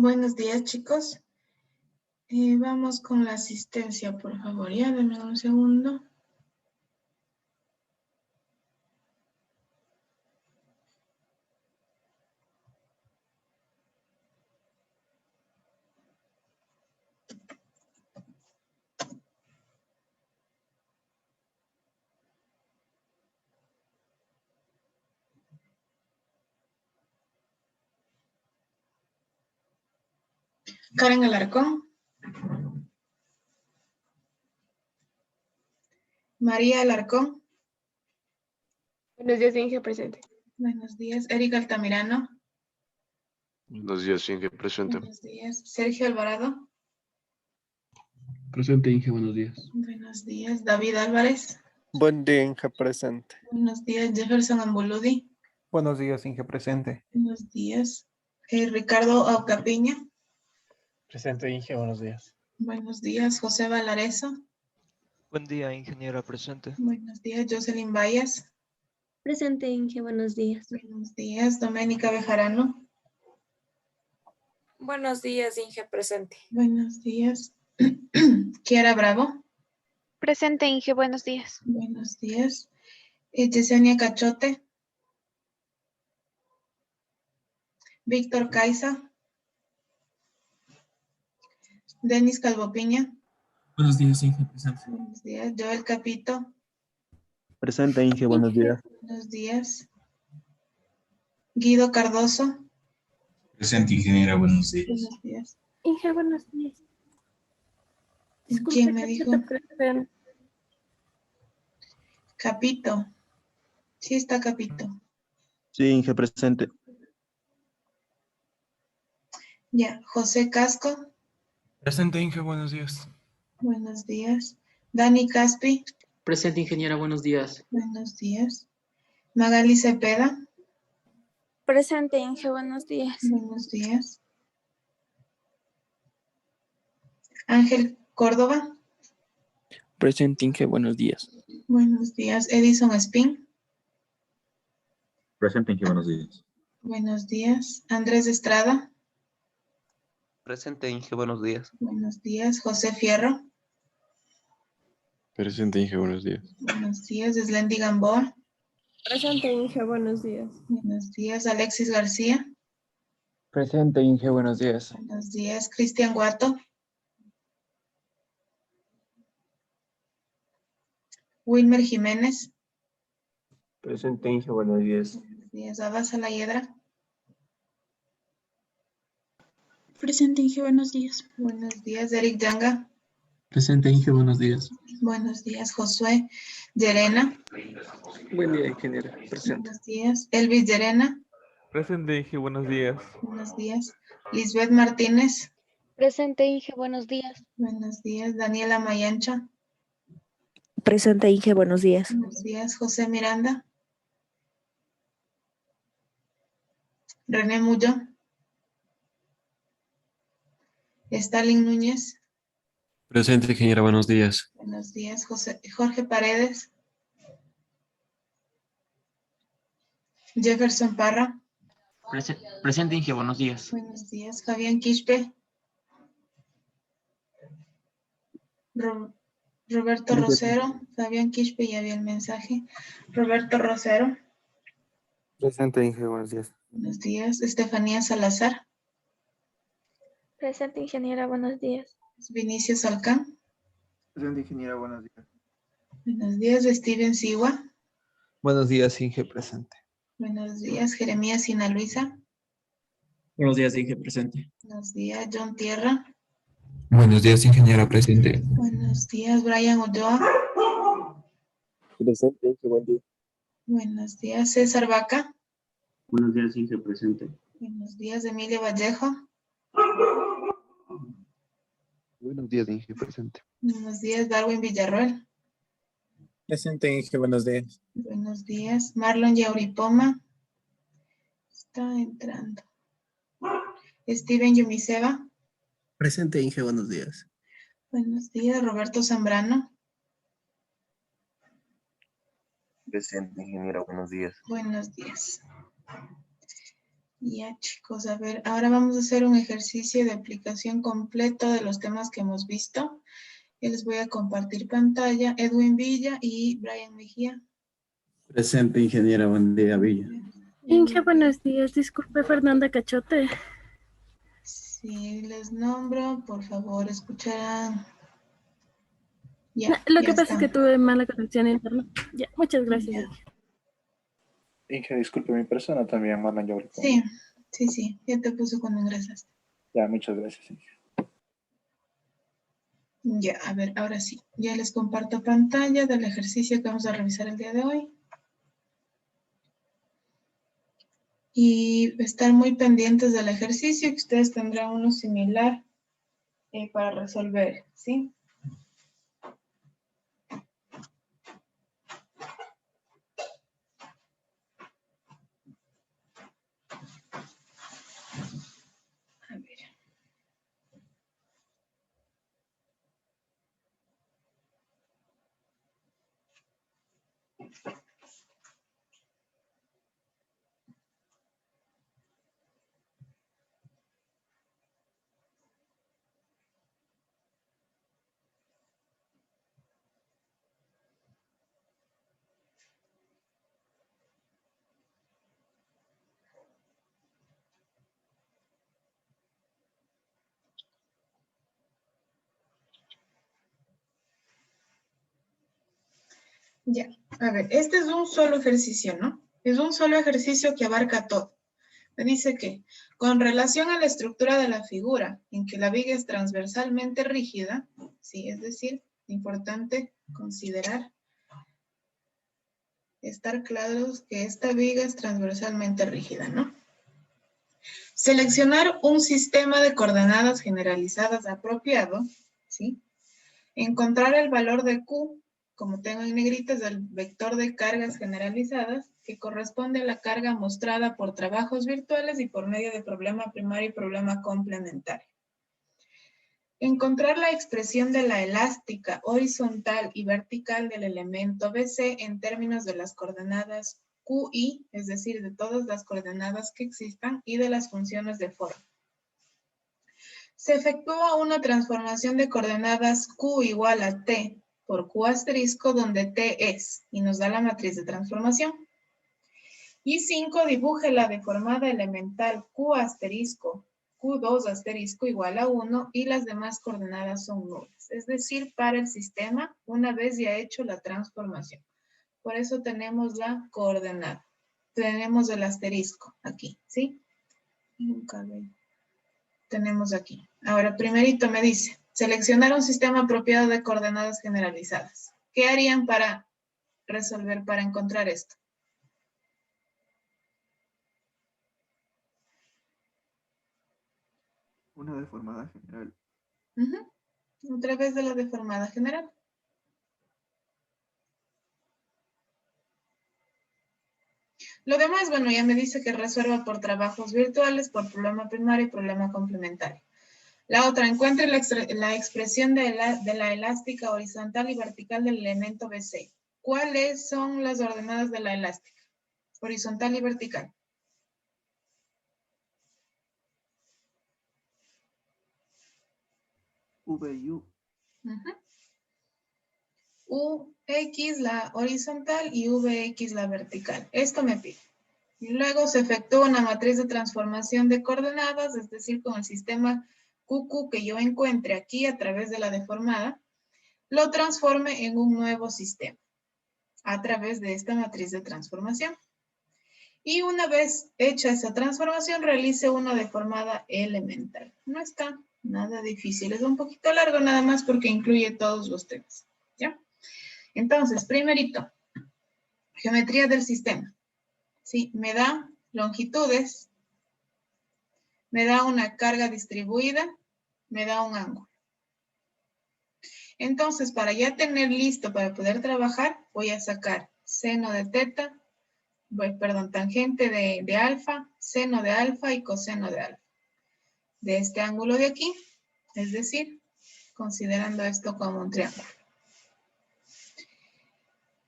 Buenos días, chicos. Vamos con la asistencia, por favor. Ya, denme un segundo. Karen Alarcón. María Alarcón. Buenos días, Inge, presente. Buenos días. Erika Altamirano. Buenos días, Inge, presente. Buenos días. Sergio Alvarado. Presente, Inge, buenos días. Buenos días. David Álvarez. Buen día, Inge, presente. Buenos días. Jefferson Ambuludi. Buenos días, Inge, presente. Buenos días. Ricardo Aucapiña. Presente, Inge, buenos días. Buenos días. José Valareso. Buen día, ingeniera presente. Buenos días. Jocelyn Vallas. Presente, Inge, buenos días. Buenos días. Doménica Bejarano. Buenos días, Inge, presente. Buenos días. Kiara Bravo. Presente, Inge, buenos días. Buenos días. Yesenia Cachote. Víctor Caiza. Denis Calvopiña. Buenos días, Inge, presente. Buenos días. Joel Capito. Presente, Inge, buenos días. Buenos días. Guido Cardoso. Presente, ingeniera, buenos días. Buenos días. Inge, buenos días. ¿Quién me dijo? Presente. Capito. Sí está Capito. Sí, Inge, presente. Ya. José Casco. Presente, Inge, buenos días. Buenos días. Dani Caspi. Presente, ingeniera, buenos días. Buenos días. Magali Cepeda. Presente, Inge, buenos días. Buenos días. Ángel Córdoba. Presente, Inge, buenos días. Buenos días. Edison Espín. Presente, Inge, buenos días. Buenos días. Andrés Estrada. Presente, Inge, buenos días. Buenos días. José Fierro. Presente, Inge, buenos días. Buenos días. Eslendi Gamboa. Presente, Inge, buenos días. Buenos días. Alexis García. Presente, Inge, buenos días. Buenos días. Cristian Guato. Wilmer Jiménez. Presente, Inge, buenos días. Buenos días. Abas Alayedra. Presente, Inge, buenos días. Buenos días. Eric Yanga. Presente, Inge, buenos días. Buenos días. Josué Llerena. Buen día, ingeniera, presente. Buenos días. Elvis Llerena. Presente, Inge, buenos días. Buenos días. Lisbeth Martínez. Presente, Inge, buenos días. Buenos días. Daniela Mayancha. Presente, Inge, buenos días. Buenos días. José Miranda. René Mullo. Stalin Núñez. Presente, ingeniera, buenos días. Buenos días. Jorge Paredes. Jefferson Parra. Presente, Inge, buenos días. Buenos días. Fabián Quispe. Roberto Rosero. Fabián Quispe, ya vi el mensaje. Roberto Rosero. Presente, Inge, buenos días. Buenos días. Estefanía Salazar. Presente, ingeniera, buenos días. Vinicio Salcán. Presente, ingeniera, buenos días. Buenos días. Steven Sigua. Buenos días, Inge, presente. Buenos días. Jeremías Sina Luisa. Buenos días, Inge, presente. Buenos días. John Tierra. Buenos días, ingeniera, presente. Buenos días. Brian Ulloa. Presente, Inge, buen día. Buenos días. César Vaca. Buenos días, Inge, presente. Buenos días. Emilio Vallejo. Buenos días, Inge, presente. Buenos días. Darwin Villarroel. Presente, Inge, buenos días. Buenos días. Marlon Yauripoma. Está entrando. Steven Yumiseva. Presente, Inge, buenos días. Buenos días. Roberto Zambrano. Presente, ingeniera, buenos días. Buenos días. Ya, chicos, a ver, ahora vamos a hacer un ejercicio de aplicación completo de los temas que hemos visto. Yo les voy a compartir pantalla. Edwin Villa y Brian Mejía. Presente, ingeniera. Buen día, Villa. Inge, buenos días. Disculpe, Fernanda Cachote. Si les nombro, por favor, escucharán. Ya, No, lo ya que pasa está. es que tuve mala conexión interna. Ya, muchas gracias. Ya. Inge. Inge, disculpe mi persona también, Marlon Yabri. Sí, ya te puso cuando ingresaste. Ya, muchas gracias, Inge. Ya, a ver, ahora sí. Ya les comparto pantalla del ejercicio que vamos a revisar el día de hoy. Y estar muy pendientes del ejercicio, que ustedes tendrán uno similar para resolver, ¿sí? A ver. Ya, a ver, este es un solo ejercicio, ¿no? Es un solo ejercicio que abarca todo. Me dice que, con relación a la estructura de la figura, en que la viga es transversalmente rígida, sí, es decir, importante considerar, estar claros que esta viga es transversalmente rígida, ¿no? Seleccionar un sistema de coordenadas generalizadas apropiado, ¿sí? Encontrar el valor de Q, como tengo en negrita, es el vector de cargas generalizadas, que corresponde a la carga mostrada por trabajos virtuales y por medio de problema primario y problema complementario. Encontrar la expresión de la elástica horizontal y vertical del elemento BC en términos de las coordenadas QI, es decir, de todas las coordenadas que existan, y de las funciones de forma. Se efectúa una transformación de coordenadas Q igual a T por Q asterisco, donde T es, y nos da la matriz de transformación. Y 5, dibuje la deformada elemental Q asterisco, Q2 asterisco igual a 1, y las demás coordenadas son nulas. Es decir, para el sistema, una vez ya hecho la transformación. Por eso tenemos la coordenada. Tenemos el asterisco aquí, ¿sí? Tenemos aquí. Ahora, primerito me dice, seleccionar un sistema apropiado de coordenadas generalizadas. ¿Qué harían para resolver, para encontrar esto? Una deformada general. A través de la deformada general. Lo demás, bueno, ya me dice que resuelva por trabajos virtuales, por problema primario y problema complementario. La otra, encuentre la expresión de la elástica horizontal y vertical del elemento BC. ¿Cuáles son las ordenadas de la elástica? Horizontal y vertical. V y U. UX la horizontal y VX la vertical. Esto me pide. Y luego se efectúa una matriz de transformación de coordenadas, es decir, con el sistema QQ que yo encuentre aquí a través de la deformada, lo transforme en un nuevo sistema a través de esta matriz de transformación. Y una vez hecha esa transformación, realice una deformada elemental. No está nada difícil, es un poquito largo nada más porque incluye todos los temas. ¿Ya? Entonces, primerito, geometría del sistema. Sí, me da longitudes, me da una carga distribuida, me da un ángulo. Entonces, para ya tener listo para poder trabajar, voy a sacar seno de teta, tangente de alfa, seno de alfa y coseno de alfa. De este ángulo de aquí, es decir, considerando esto como un triángulo.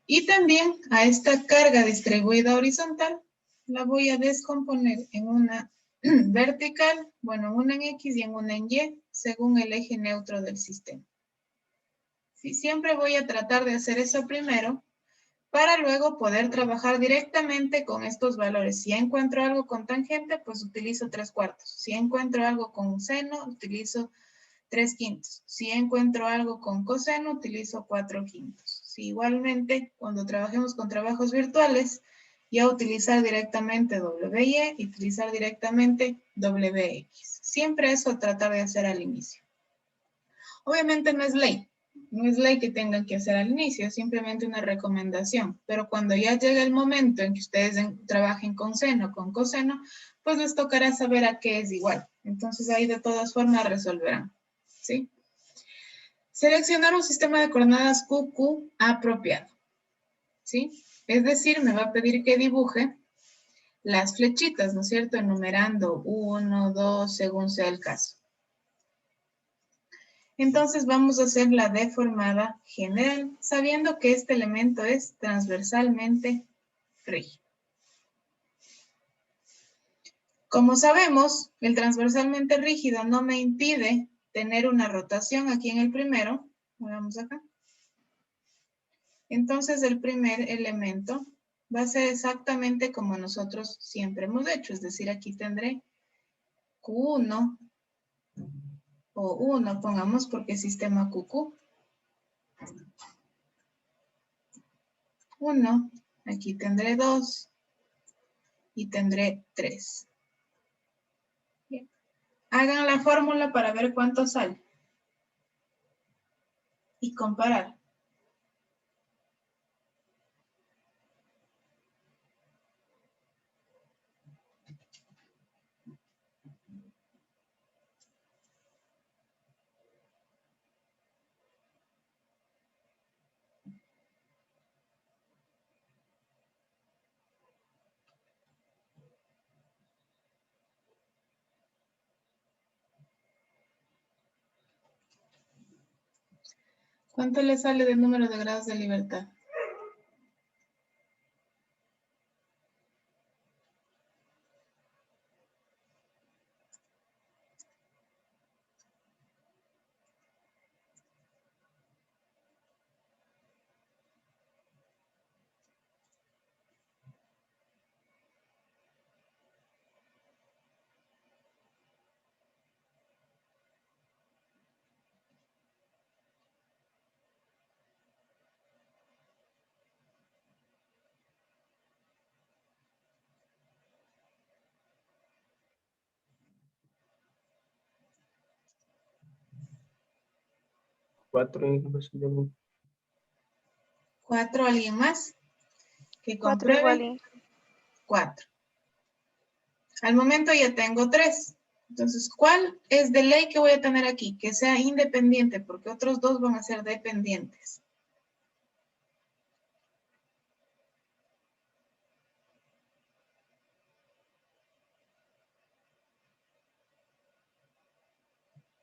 Y también a esta carga distribuida horizontal la voy a descomponer en una vertical, bueno, en una en X y en una en Y, según el eje neutro del sistema. Sí, siempre voy a tratar de hacer eso primero, para luego poder trabajar directamente con estos valores. Si encuentro algo con tangente, pues utilizo 3/4. Si encuentro algo con seno, utilizo 3/5. Si encuentro algo con coseno, utilizo 4/5. Si igualmente, cuando trabajemos con trabajos virtuales, ya utilizar directamente WY y utilizar directamente WX. Siempre eso tratar de hacer al inicio. Obviamente no es ley. No es ley que tengan que hacer al inicio, es simplemente una recomendación. Pero cuando ya llegue el momento en que ustedes trabajen con seno, con coseno, pues les tocará saber a qué es igual. Entonces ahí de todas formas resolverán. ¿Sí? Seleccionar un sistema de coordenadas QQ apropiado. ¿Sí? Es decir, me va a pedir que dibuje las flechitas, ¿no es cierto? Enumerando 1, 2, según sea el caso. Entonces vamos a hacer la deformada general, sabiendo que este elemento es transversalmente rígido. Como sabemos, el transversalmente rígido no me impide tener una rotación aquí en el primero. Vamos acá. Entonces el primer elemento va a ser exactamente como nosotros siempre hemos hecho. Es decir, aquí tendré Q1 o 1, pongamos porque es sistema QQ. 1, aquí tendré 2 y tendré 3. Bien. Hagan la fórmula para ver cuánto sale y comparar. ¿Cuánto le sale del número de grados de libertad? ¿4? 4, ¿alguien más? Que 4 igual. compruebe. 4. Al momento ya tengo 3. Entonces, ¿cuál es de ley que voy a tener aquí? Que sea independiente, porque otros 2 van a ser dependientes.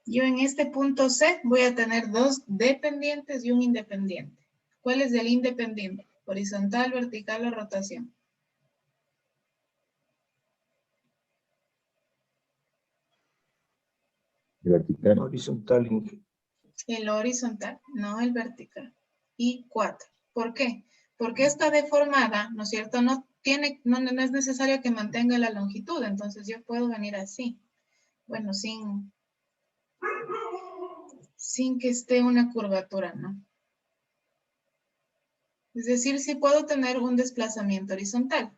Yo en este punto C voy a tener 2 dependientes y un independiente. ¿Cuál es el independiente? Horizontal, vertical o rotación. Vertical. Horizontal. El horizontal, no el vertical. Y 4. ¿Por qué? Porque esta deformada, ¿no es cierto? No es necesario que mantenga la longitud, entonces yo puedo venir así. Bueno, sin que esté una curvatura, ¿no? Es decir, sí puedo tener un desplazamiento horizontal,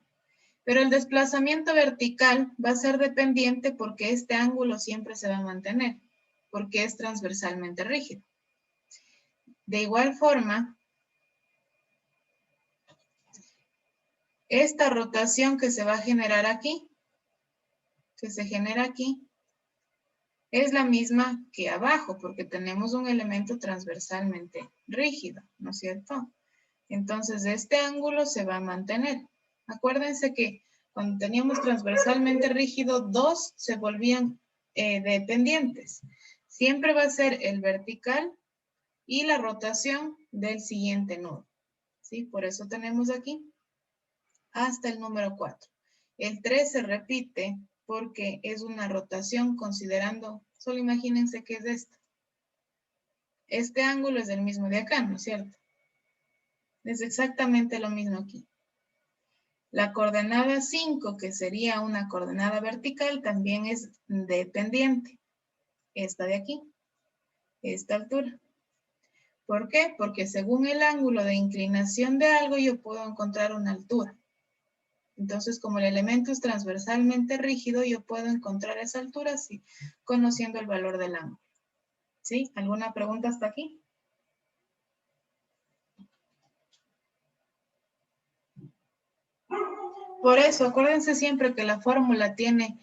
pero el desplazamiento vertical va a ser dependiente porque este ángulo siempre se va a mantener, porque es transversalmente rígido. De igual forma, esta rotación que se va a generar aquí, que se genera aquí, es la misma que abajo, porque tenemos un elemento transversalmente rígido, ¿no es cierto? Entonces, este ángulo se va a mantener. Acuérdense que cuando teníamos transversalmente rígido, 2 se volvían dependientes. Siempre va a ser el vertical y la rotación del siguiente nodo. ¿Sí? Por eso tenemos aquí hasta el número 4. El 3 se repite porque es una rotación considerando, solo imagínense que es esto. Este ángulo es el mismo de acá, ¿no es cierto? Es exactamente lo mismo aquí. La coordenada 5, que sería una coordenada vertical, también es dependiente. Esta de aquí, esta altura. ¿Por qué? Porque según el ángulo de inclinación de algo, yo puedo encontrar una altura. Entonces, como el elemento es transversalmente rígido, yo puedo encontrar esa altura sí, conociendo el valor del ángulo. ¿Sí? ¿Alguna pregunta hasta aquí? Por eso, acuérdense siempre que la fórmula tiene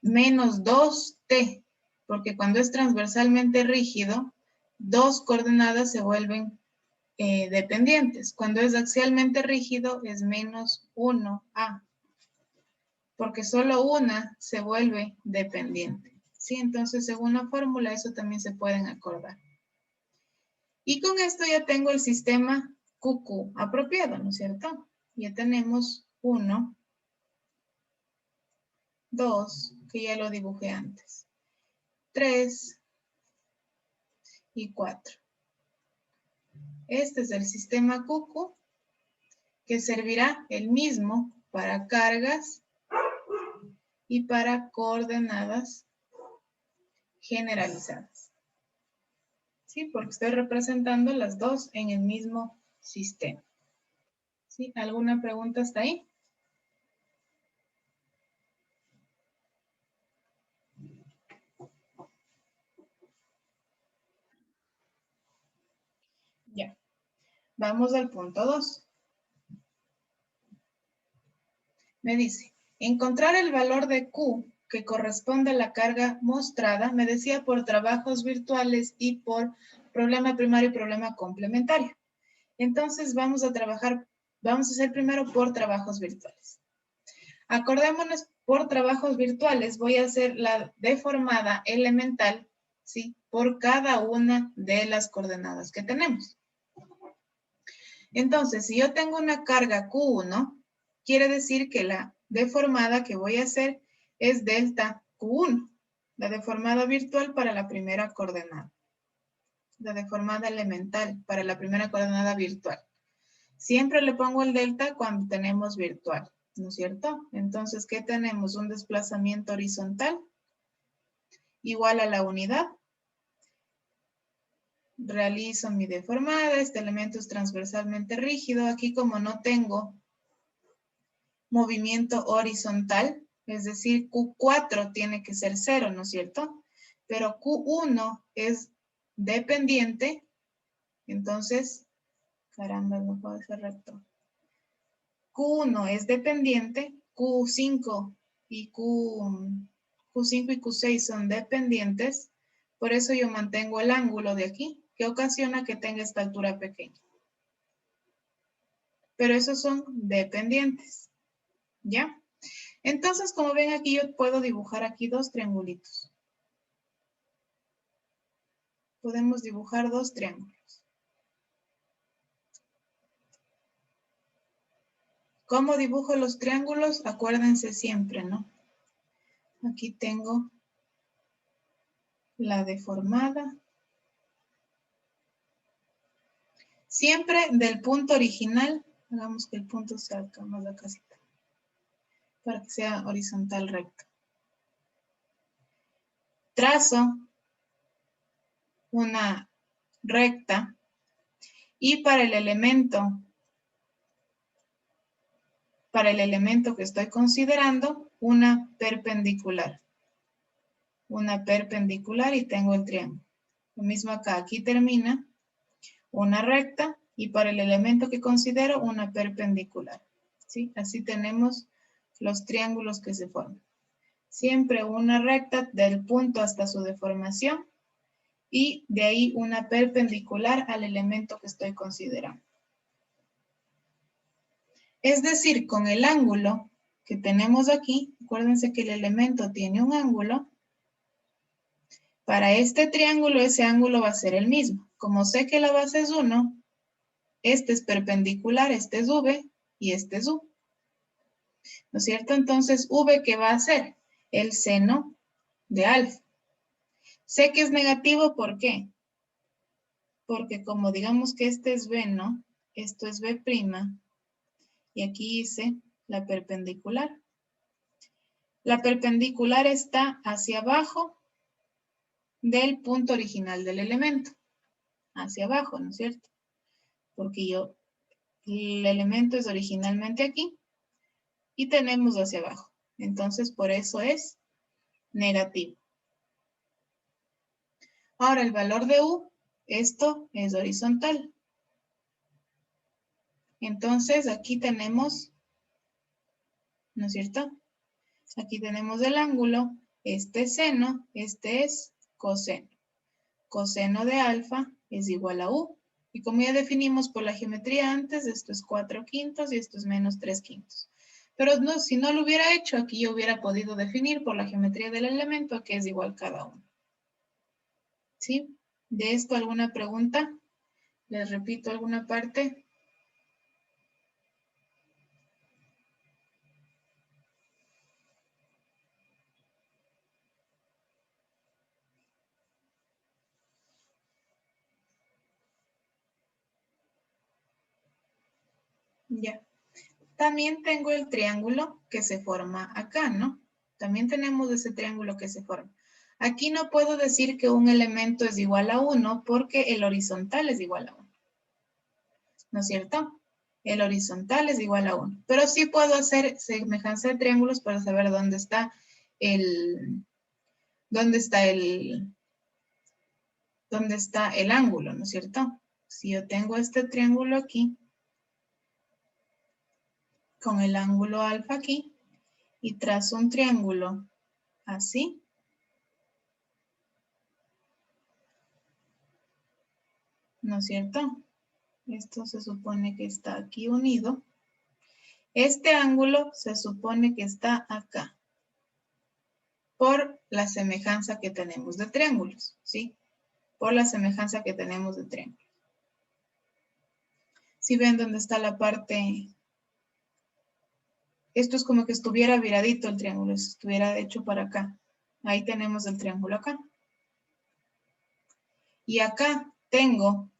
menos 2t, porque cuando es transversalmente rígido, dos coordenadas se vuelven dependientes. Cuando es axialmente rígido, es menos 1a, porque solo una se vuelve dependiente. ¿Sí? Entonces, según la fórmula, eso también se pueden acordar. Y con esto ya tengo el sistema QQ apropiado, ¿no es cierto? Ya tenemos 1, 2, que ya lo dibujé antes, 3 y 4. Este es el sistema QQ, que servirá el mismo para cargas y para coordenadas generalizadas. ¿Sí? Porque estoy representando las dos en el mismo sistema. ¿Sí? ¿Alguna pregunta hasta ahí? Ya. Vamos al punto 2. Me dice, encontrar el valor de Q que corresponde a la carga mostrada, me decía por trabajos virtuales y por problema primario y problema complementario. Entonces vamos a hacer primero por trabajos virtuales. Acordémonos, por trabajos virtuales voy a hacer la deformada elemental, ¿sí? Por cada una de las coordenadas que tenemos. Entonces, si yo tengo una carga Q1, quiere decir que la deformada que voy a hacer es delta Q1, la deformada virtual para la primera coordenada. La deformada elemental para la primera coordenada virtual. Siempre le pongo el delta cuando tenemos virtual, ¿no es cierto? Entonces, ¿qué tenemos? Un desplazamiento horizontal igual a la unidad. Realizo mi deformada, este elemento es transversalmente rígido. Aquí como no tengo movimiento horizontal, es decir, Q4 tiene que ser 0, ¿no es cierto? Pero Q1 es dependiente, entonces, caramba, no puede ser recto. Q1 es dependiente, Q5 y Q6 son dependientes, por eso yo mantengo el ángulo de aquí, que ocasiona que tenga esta altura pequeña. Pero esos son dependientes, ¿ya? Entonces, como ven aquí, yo puedo dibujar aquí dos triangulitos. Podemos dibujar dos triángulos. ¿Cómo dibujo los triángulos? Acuérdense siempre, ¿no? Aquí tengo la deformada. Siempre del punto original, hagamos que el punto sea acá, más la casita, para que sea horizontal recto. Trazo una recta y para el elemento que estoy considerando, una perpendicular. Una perpendicular y tengo el triángulo. Lo mismo acá, aquí termina una recta y para el elemento que considero una perpendicular. ¿Sí? Así tenemos los triángulos que se forman. Siempre una recta del punto hasta su deformación y de ahí una perpendicular al elemento que estoy considerando. Es decir, con el ángulo que tenemos aquí, acuérdense que el elemento tiene un ángulo. Para este triángulo, ese ángulo va a ser el mismo. Como sé que la base es 1, este es perpendicular, este es V y este es U. ¿No es cierto? Entonces, V, ¿qué va a hacer? El seno de alfa. Sé que es negativo, ¿por qué? Porque como digamos que este es B, ¿no? Esto es B', y aquí hice la perpendicular. La perpendicular está hacia abajo del punto original del elemento. Hacia abajo, ¿no es cierto? Porque el elemento es originalmente aquí y tenemos hacia abajo. Entonces, por eso es negativo. Ahora, el valor de U, esto es horizontal. Entonces, aquí tenemos, ¿no es cierto? Aquí tenemos el ángulo, este es seno, este es coseno. Coseno de alfa es igual a U. Y como ya definimos por la geometría antes, esto es 4/5 y esto es menos 3/5. Pero no, si no lo hubiera hecho, aquí yo hubiera podido definir por la geometría del elemento a que es igual cada uno. ¿Sí? ¿De esto alguna pregunta? Les repito alguna parte. Ya. También tengo el triángulo que se forma acá, ¿no? También tenemos ese triángulo que se forma. Aquí no puedo decir que un elemento es igual a 1 porque el horizontal es igual a 1. ¿No es cierto? El horizontal es igual a 1. Pero sí puedo hacer semejanza de triángulos para saber dónde está el ángulo, ¿no es cierto? Si yo tengo este triángulo aquí, con el ángulo alfa aquí, y trazo un triángulo así, ¿no es cierto? Esto se supone que está aquí unido. Este ángulo se supone que está acá, por la semejanza que tenemos de triángulos, ¿sí? Por la semejanza que tenemos de triángulos. Si ven dónde está la parte, esto es como que estuviera viradito el triángulo, si estuviera hecho para acá. Ahí tenemos el triángulo acá. Y acá tengo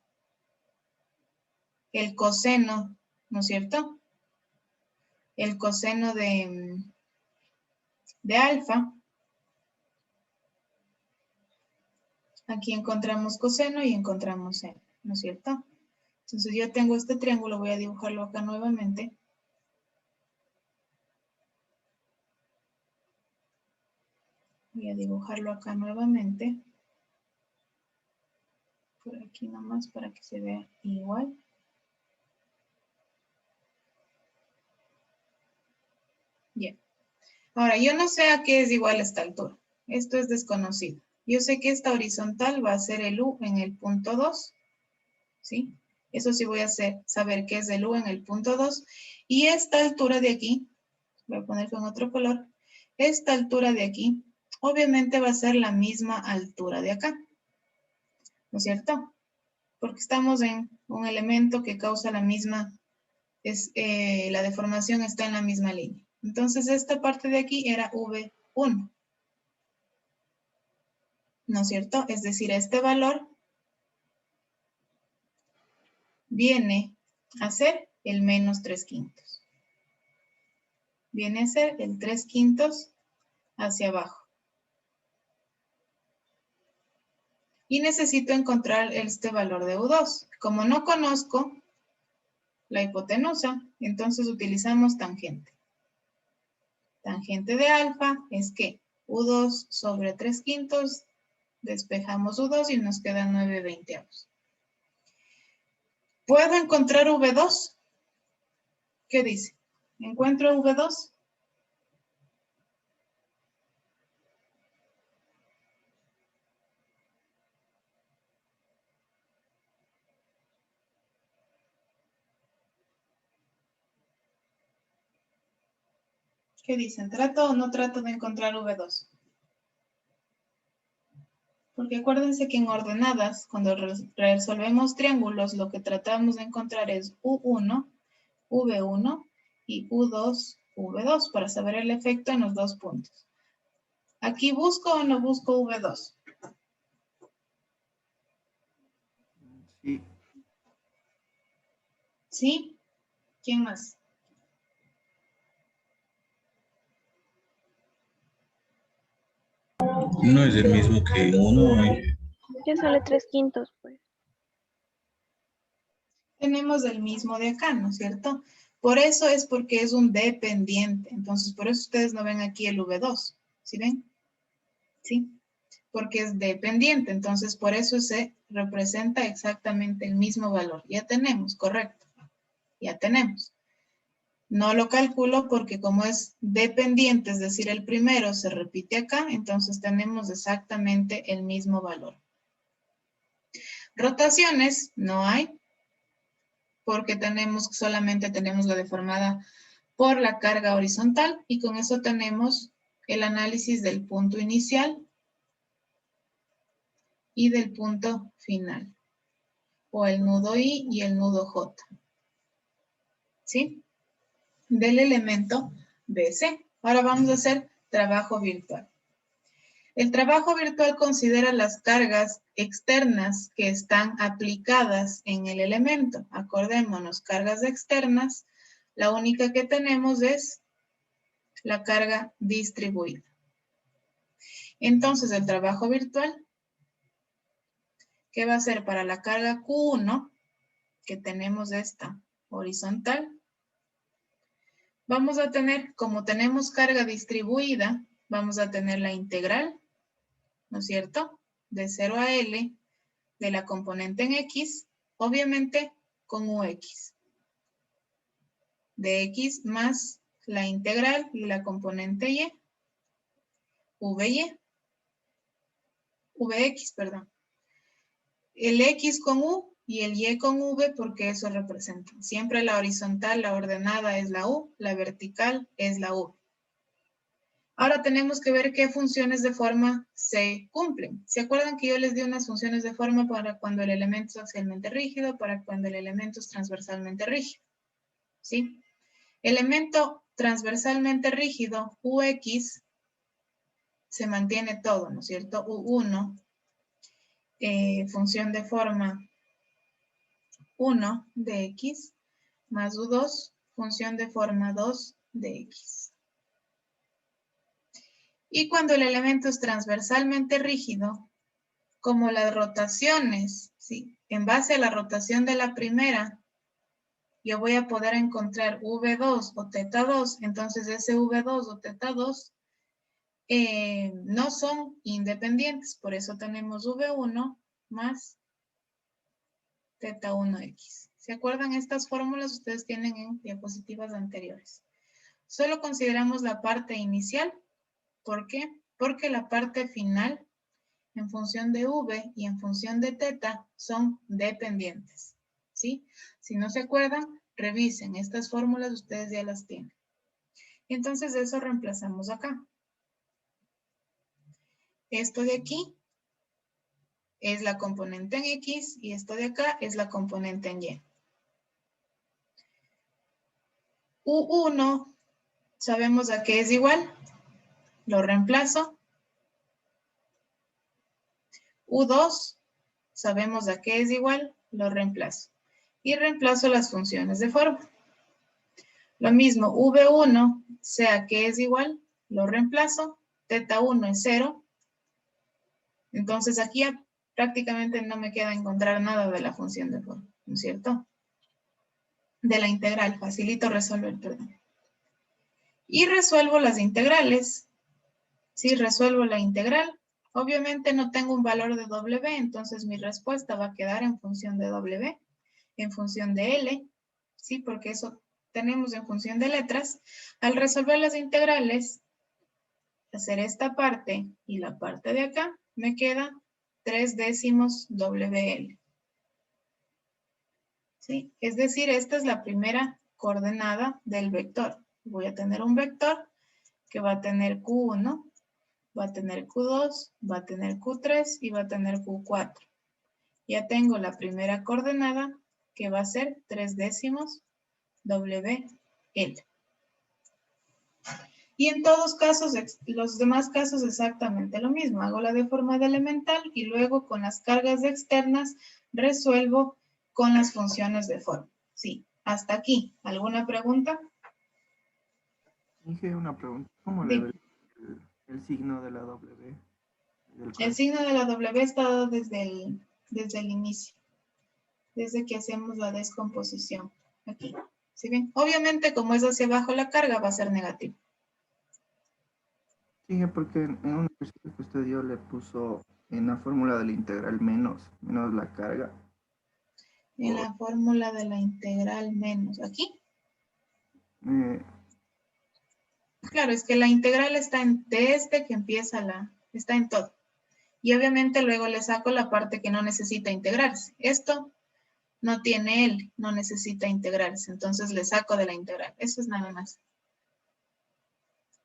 el coseno, ¿no es cierto? El coseno de alfa. Aquí encontramos coseno y encontramos seno, ¿no es cierto? Entonces yo tengo este triángulo, voy a dibujarlo acá nuevamente. Voy a dibujarlo acá nuevamente. Por aquí nomás para que se vea igual. Bien. Ahora, yo no sé a qué es igual esta altura. Esto es desconocido. Yo sé que esta horizontal va a ser el U en el punto 2. ¿Sí? Eso sí voy a saber qué es el U en el punto 2. Y esta altura de aquí, voy a poner con otro color. Esta altura de aquí, obviamente va a ser la misma altura de acá. ¿No es cierto? Porque estamos en un elemento que causa la misma, la deformación está en la misma línea. Entonces esta parte de aquí era V1. ¿No es cierto? Es decir, este valor viene a ser el menos 3/5. Viene a ser el 3/5 hacia abajo. Y necesito encontrar este valor de U2. Como no conozco la hipotenusa, entonces utilizamos tangente. Tangente de alfa es que U2 sobre 3/5, despejamos U2 y nos queda 9/20. ¿Puedo encontrar V2? ¿Qué dice? ¿Encuentro V2? ¿Qué dicen? ¿Trato o no trato de encontrar V2? Porque acuérdense que en ordenadas, cuando resolvemos triángulos, lo que tratamos de encontrar es U1, V1 y U2, V2 para saber el efecto en los dos puntos. ¿Aquí busco o no busco V2? Sí. ¿Sí? ¿Quién más? No es el mismo que uno. Ya sale 3/5, pues. Tenemos el mismo de acá, ¿no es cierto? Por eso es porque es un dependiente. Entonces, por eso ustedes no ven aquí el V2. ¿Sí ven? Sí. Porque es dependiente. Entonces, por eso se representa exactamente el mismo valor. Ya tenemos, correcto. Ya tenemos. No lo calculo porque como es dependiente, es decir, el primero se repite acá, entonces tenemos exactamente el mismo valor. Rotaciones no hay, porque solamente tenemos la deformada por la carga horizontal y con eso tenemos el análisis del punto inicial y del punto final, o el nudo I y el nudo J. ¿Sí? Del elemento BC. Ahora vamos a hacer trabajo virtual. El trabajo virtual considera las cargas externas que están aplicadas en el elemento. Acordémonos, cargas externas, la única que tenemos es la carga distribuida. Entonces, el trabajo virtual, ¿qué va a ser para la carga Q1, que tenemos esta horizontal? Vamos a tener, como tenemos carga distribuida, vamos a tener la integral, ¿no es cierto? De 0 a L de la componente en X, obviamente con UX. De X más la integral y la componente Y, Vx, perdón. El X con U y el Y con V porque eso representa. Siempre la horizontal, la ordenada es la U, la vertical es la V. Ahora tenemos que ver qué funciones de forma se cumplen. ¿Se acuerdan que yo les di unas funciones de forma para cuando el elemento es axialmente rígido, para cuando el elemento es transversalmente rígido? ¿Sí? Elemento transversalmente rígido, UX, se mantiene todo, ¿no es cierto? U1, función de forma 1 de X, más U2, función de forma 2 de X. Y cuando el elemento es transversalmente rígido, como las rotaciones, ¿sí? En base a la rotación de la primera, yo voy a poder encontrar V2 o θ2, entonces ese V2 o θ2 no son independientes, por eso tenemos V1 más θ1x. ¿Se acuerdan estas fórmulas? Ustedes tienen en diapositivas anteriores. Solo consideramos la parte inicial. ¿Por qué? Porque la parte final, en función de V y en función de θ, son dependientes. ¿Sí? Si no se acuerdan, revisen. Estas fórmulas ustedes ya las tienen. Entonces, eso reemplazamos acá. Esto de aquí es la componente en X y esto de acá es la componente en Y. U1, sabemos a qué es igual. Lo reemplazo. U2, sabemos a qué es igual. Lo reemplazo. Y reemplazo las funciones de forma. Lo mismo, V1, sea que es igual, lo reemplazo. θ1 es 0. Entonces aquí ya prácticamente no me queda encontrar nada de la función de forma, ¿no es cierto? De la integral, facilito resolver, perdón. Y resuelvo las integrales. Si resuelvo la integral, obviamente no tengo un valor de W, entonces mi respuesta va a quedar en función de W, en función de L, ¿sí? Porque eso tenemos en función de letras. Al resolver las integrales, hacer esta parte y la parte de acá, me queda 3/10 WL. ¿Sí? Es decir, esta es la primera coordenada del vector. Voy a tener un vector que va a tener Q1, va a tener Q2, va a tener Q3 y va a tener Q4. Ya tengo la primera coordenada que va a ser 3/10 WL. Y en todos casos, los demás casos exactamente lo mismo. Hago la deformada elemental y luego con las cargas externas resuelvo con las funciones de forma. Sí, hasta aquí. ¿Alguna pregunta? Inge, una pregunta. ¿Cómo le ve el signo de la W? El signo de la W está dado desde el inicio, desde que hacemos la descomposición. Aquí. ¿Sí ven? Obviamente, como es hacia abajo la carga, va a ser negativo. Sí, porque en un ejercicio que usted dio le puso en la fórmula de la integral menos la carga. En la fórmula de la integral menos. ¿Aquí? Claro, es que la integral está desde que empieza está en todo. Y obviamente luego le saco la parte que no necesita integrarse. Esto no tiene L, no necesita integrarse. Entonces le saco de la integral. Eso es nada más.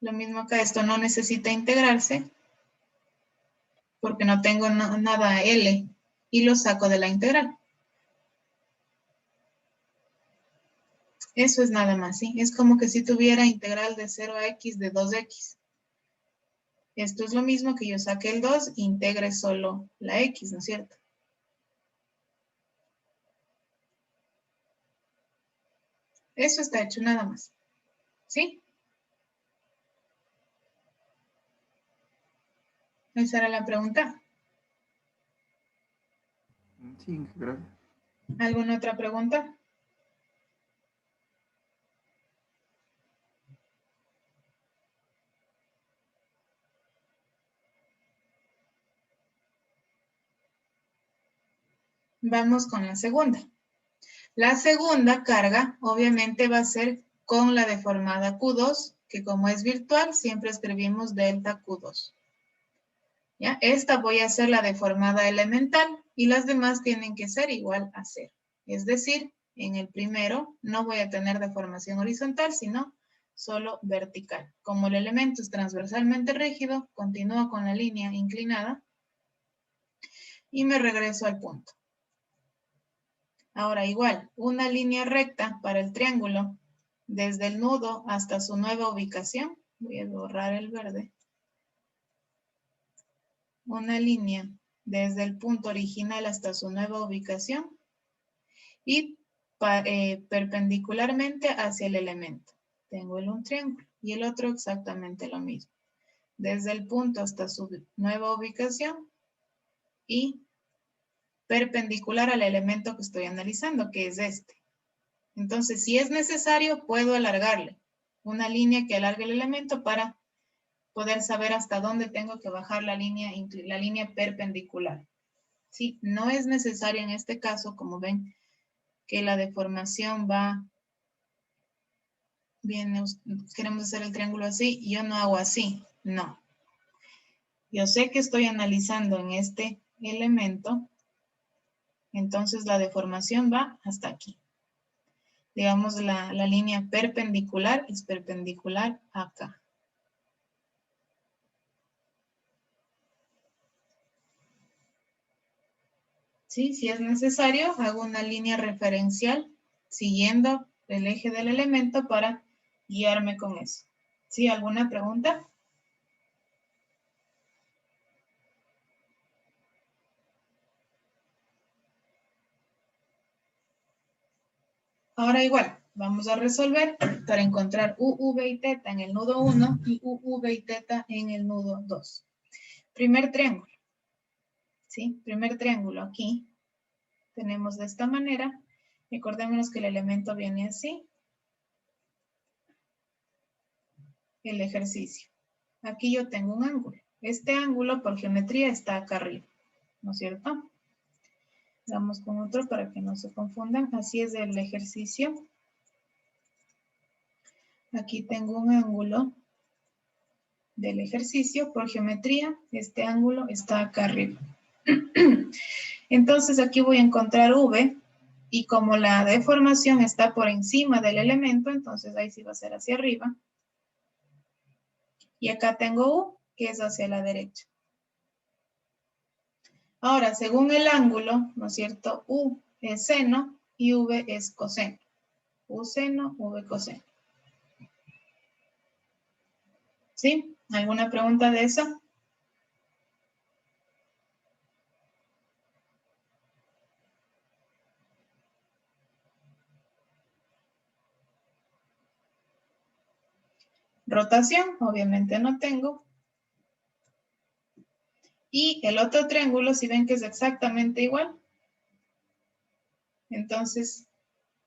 Lo mismo acá, esto no necesita integrarse porque no tengo nada L y lo saco de la integral. Eso es nada más, ¿sí? Es como que si tuviera integral de 0 a x de 2x. Esto es lo mismo que yo saque el 2 e integre solo la x, ¿no es cierto? Eso está hecho nada más. ¿Sí? Esa era la pregunta. Sí, gracias. ¿Alguna otra pregunta? Vamos con la segunda. La segunda carga, obviamente, va a ser con la deformada Q2, que como es virtual, siempre escribimos delta Q2. ¿Ya? Esta voy a hacer la deformada elemental y las demás tienen que ser igual a 0. Es decir, en el primero no voy a tener deformación horizontal, sino solo vertical. Como el elemento es transversalmente rígido, continúo con la línea inclinada y me regreso al punto. Ahora igual, una línea recta para el triángulo desde el nudo hasta su nueva ubicación. Voy a borrar el verde. Una línea desde el punto original hasta su nueva ubicación y perpendicularmente hacia el elemento. Tengo un triángulo y el otro exactamente lo mismo. Desde el punto hasta su nueva ubicación y perpendicular al elemento que estoy analizando, que es este. Entonces, si es necesario, puedo alargarle una línea que alargue el elemento para poder saber hasta dónde tengo que bajar la línea perpendicular. Sí, no es necesario en este caso, como ven, que la deformación queremos hacer el triángulo así, y yo no hago así, no. Yo sé que estoy analizando en este elemento, entonces la deformación va hasta aquí. Digamos, la línea perpendicular es perpendicular acá. ¿Sí? Si es necesario, hago una línea referencial siguiendo el eje del elemento para guiarme con eso. ¿Sí? ¿Alguna pregunta? Ahora igual, vamos a resolver para encontrar u, v y teta en el nudo 1 y u, v y teta en el nudo 2. Primer triángulo. ¿Sí? Primer triángulo aquí. Tenemos de esta manera. Recordémonos que el elemento viene así. El ejercicio. Aquí yo tengo un ángulo. Este ángulo por geometría está acá arriba. ¿No es cierto? Vamos con otro para que no se confundan. Así es el ejercicio. Aquí tengo un ángulo del ejercicio. Por geometría, este ángulo está acá arriba. Entonces aquí voy a encontrar V. Y como la deformación está por encima del elemento, entonces ahí sí va a ser hacia arriba. Y acá tengo U, que es hacia la derecha. Ahora, según el ángulo, ¿no es cierto? U es seno y V es coseno. U seno, V coseno. ¿Sí? ¿Alguna pregunta de eso? Rotación, obviamente no tengo. Y el otro triángulo, si ven que es exactamente igual, entonces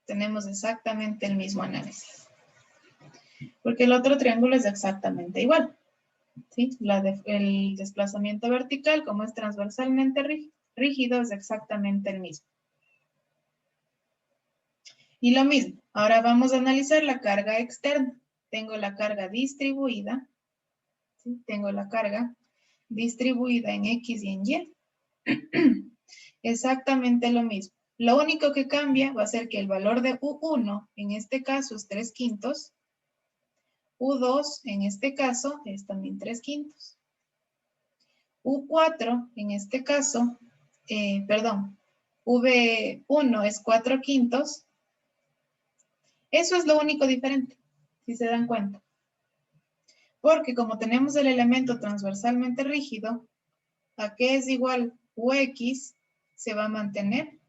tenemos exactamente el mismo análisis. Porque el otro triángulo es exactamente igual. ¿Sí? El desplazamiento vertical, como es transversalmente rígido, es exactamente el mismo. Y lo mismo, ahora vamos a analizar la carga externa. Tengo la carga distribuida, ¿sí? Tengo la carga distribuida en X y en Y. Exactamente lo mismo. Lo único que cambia va a ser que el valor de U1, en este caso es 3/5. U2, en este caso, es también 3/5. U4, en este caso, V1 es 4/5. Eso es lo único diferente, si se dan cuenta. Porque como tenemos el elemento transversalmente rígido, ¿a qué es igual UX? Se va a mantener.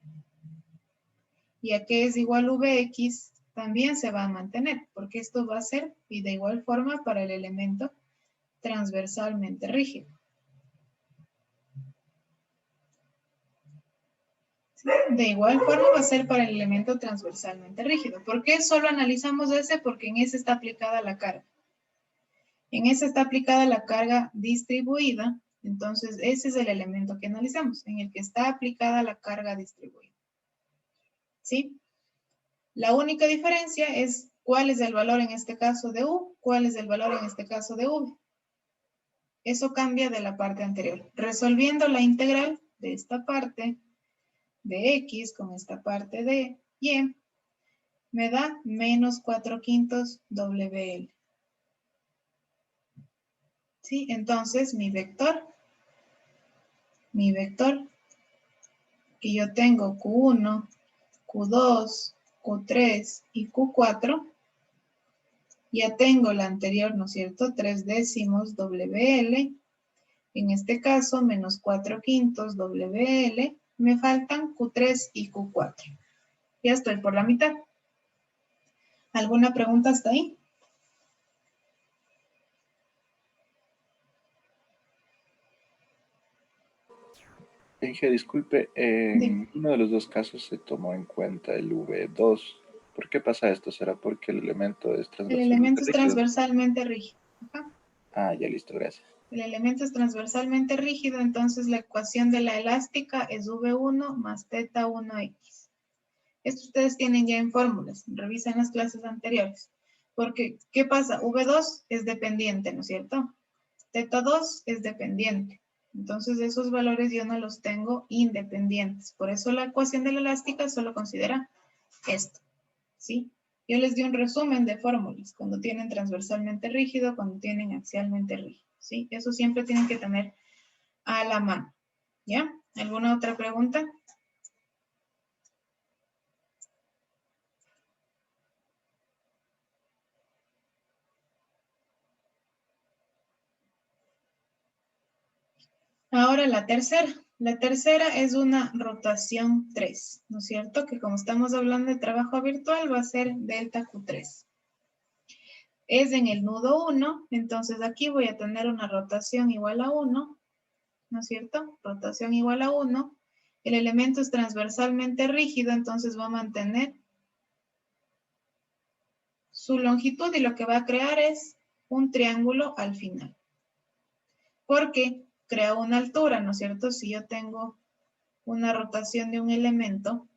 Y a qué es igual VX también se va a mantener, porque esto va a ser y de igual forma para el elemento transversalmente rígido. ¿Sí? De igual forma va a ser para el elemento transversalmente rígido. ¿Por qué solo analizamos ese? Porque en ese está aplicada la carga. En ese está aplicada la carga distribuida, entonces ese es el elemento que analizamos, en el que está aplicada la carga distribuida. ¿Sí? La única diferencia es cuál es el valor en este caso de U, cuál es el valor en este caso de V. Eso cambia de la parte anterior. Resolviendo la integral de esta parte de X con esta parte de Y, me da menos 4/5 WL. ¿Sí? Entonces mi vector que yo tengo Q1, Q2, Q3 y Q4, ya tengo la anterior, ¿no es cierto? 3/10 WL, en este caso menos 4/5 WL, me faltan Q3 y Q4. Ya estoy por la mitad. ¿Alguna pregunta hasta ahí? Inge, disculpe, en uno de los dos casos se tomó en cuenta el V2. ¿Por qué pasa esto? ¿Será porque el elemento es El transversalmente elemento es rígido? transversalmente rígido. Ajá. Ah, ya listo, gracias. El elemento es transversalmente rígido, entonces la ecuación de la elástica es V1 más θ1X. Esto ustedes tienen ya en fórmulas, revisen las clases anteriores. Porque, ¿qué pasa? V2 es dependiente, ¿no es cierto? θ2 es dependiente. Entonces, esos valores yo no los tengo independientes. Por eso la ecuación de la elástica solo considera esto, ¿sí? Yo les di un resumen de fórmulas, cuando tienen transversalmente rígido, cuando tienen axialmente rígido, ¿sí? Eso siempre tienen que tener a la mano, ¿ya? ¿Alguna otra pregunta? Ahora la tercera. La tercera es una rotación 3, ¿no es cierto? Que como estamos hablando de trabajo virtual, va a ser delta Q3. Es en el nudo 1, entonces aquí voy a tener una rotación igual a 1, ¿no es cierto? Rotación igual a 1. El elemento es transversalmente rígido, entonces va a mantener su longitud y lo que va a crear es un triángulo al final. Porque crea una altura, ¿no es cierto? Si yo tengo una rotación de un elemento,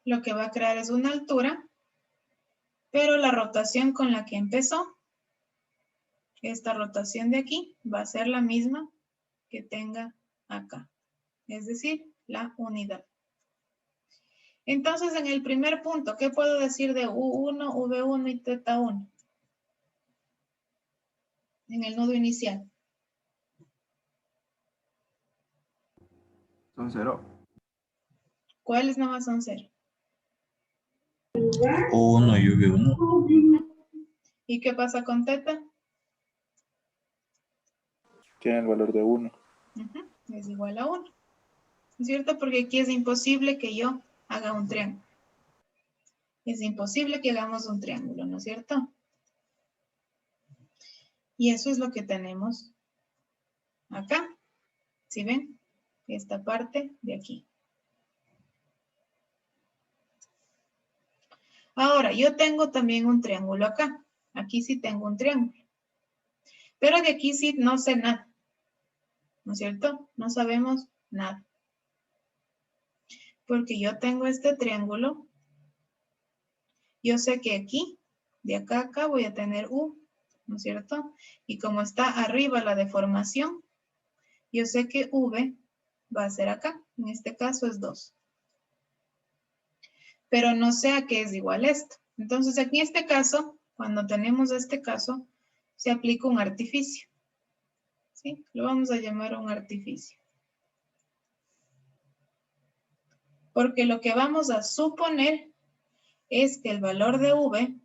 lo que va a crear es una altura, pero la rotación con la que empezó, esta rotación de aquí, va a ser la misma que tenga acá, es decir, la unidad. Entonces, en el primer punto, ¿qué puedo decir de U1, V1 y θ1? En el nudo inicial. Son 0. ¿Cuáles nomás son 0? U1 y V1. ¿Y qué pasa con teta? Tiene el valor de 1. Es igual a 1. ¿No es cierto? Porque aquí es imposible que yo haga un triángulo. Es imposible que hagamos un triángulo, ¿no es cierto? Y eso es lo que tenemos acá. ¿Sí ven? Esta parte de aquí. Ahora, yo tengo también un triángulo acá. Aquí sí tengo un triángulo. Pero de aquí sí no sé nada. ¿No es cierto? No sabemos nada. Porque yo tengo este triángulo. Yo sé que aquí, de acá a acá, voy a tener U. ¿No es cierto? Y como está arriba la deformación, yo sé que V va a ser acá. En este caso es 2. Pero no sé a qué es igual esto. Entonces, aquí en este caso, cuando tenemos este caso, se aplica un artificio. ¿Sí? Lo vamos a llamar un artificio. Porque lo que vamos a suponer es que el valor de V,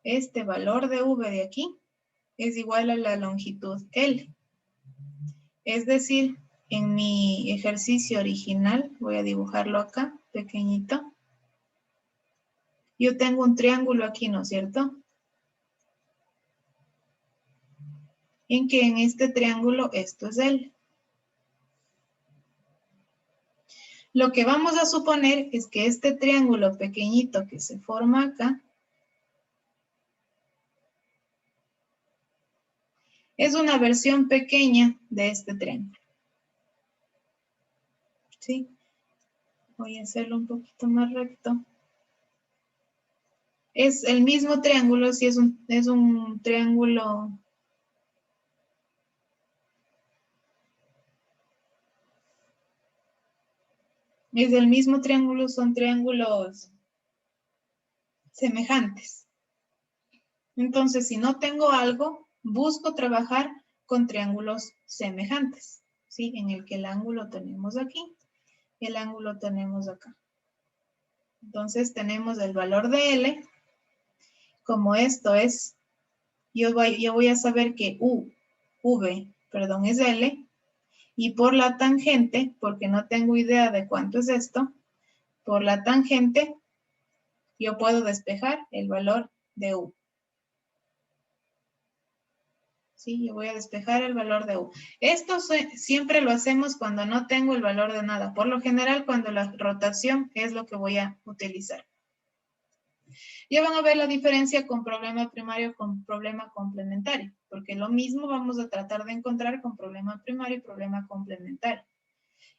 este valor de V de aquí, es igual a la longitud L. Es decir, en mi ejercicio original, voy a dibujarlo acá, pequeñito. Yo tengo un triángulo aquí, ¿no es cierto? En que en este triángulo esto es L. Lo que vamos a suponer es que este triángulo pequeñito que se forma acá es una versión pequeña de este triángulo. ¿Sí? Voy a hacerlo un poquito más recto. Es el mismo triángulo, si es un triángulo. Es el mismo triángulo, son triángulos semejantes. Entonces, si no tengo algo, busco trabajar con triángulos semejantes. ¿Sí? En el que el ángulo tenemos aquí, el ángulo tenemos acá. Entonces, tenemos el valor de L. Como esto es, yo voy a saber que V es L. Y por la tangente, porque no tengo idea de cuánto es esto, por la tangente, yo puedo despejar el valor de U. ¿Sí? Yo voy a despejar el valor de U. Esto siempre lo hacemos cuando no tengo el valor de nada. Por lo general, cuando la rotación es lo que voy a utilizar. Ya van a ver la diferencia con problema primario con problema complementario, porque lo mismo vamos a tratar de encontrar con problema primario y problema complementario.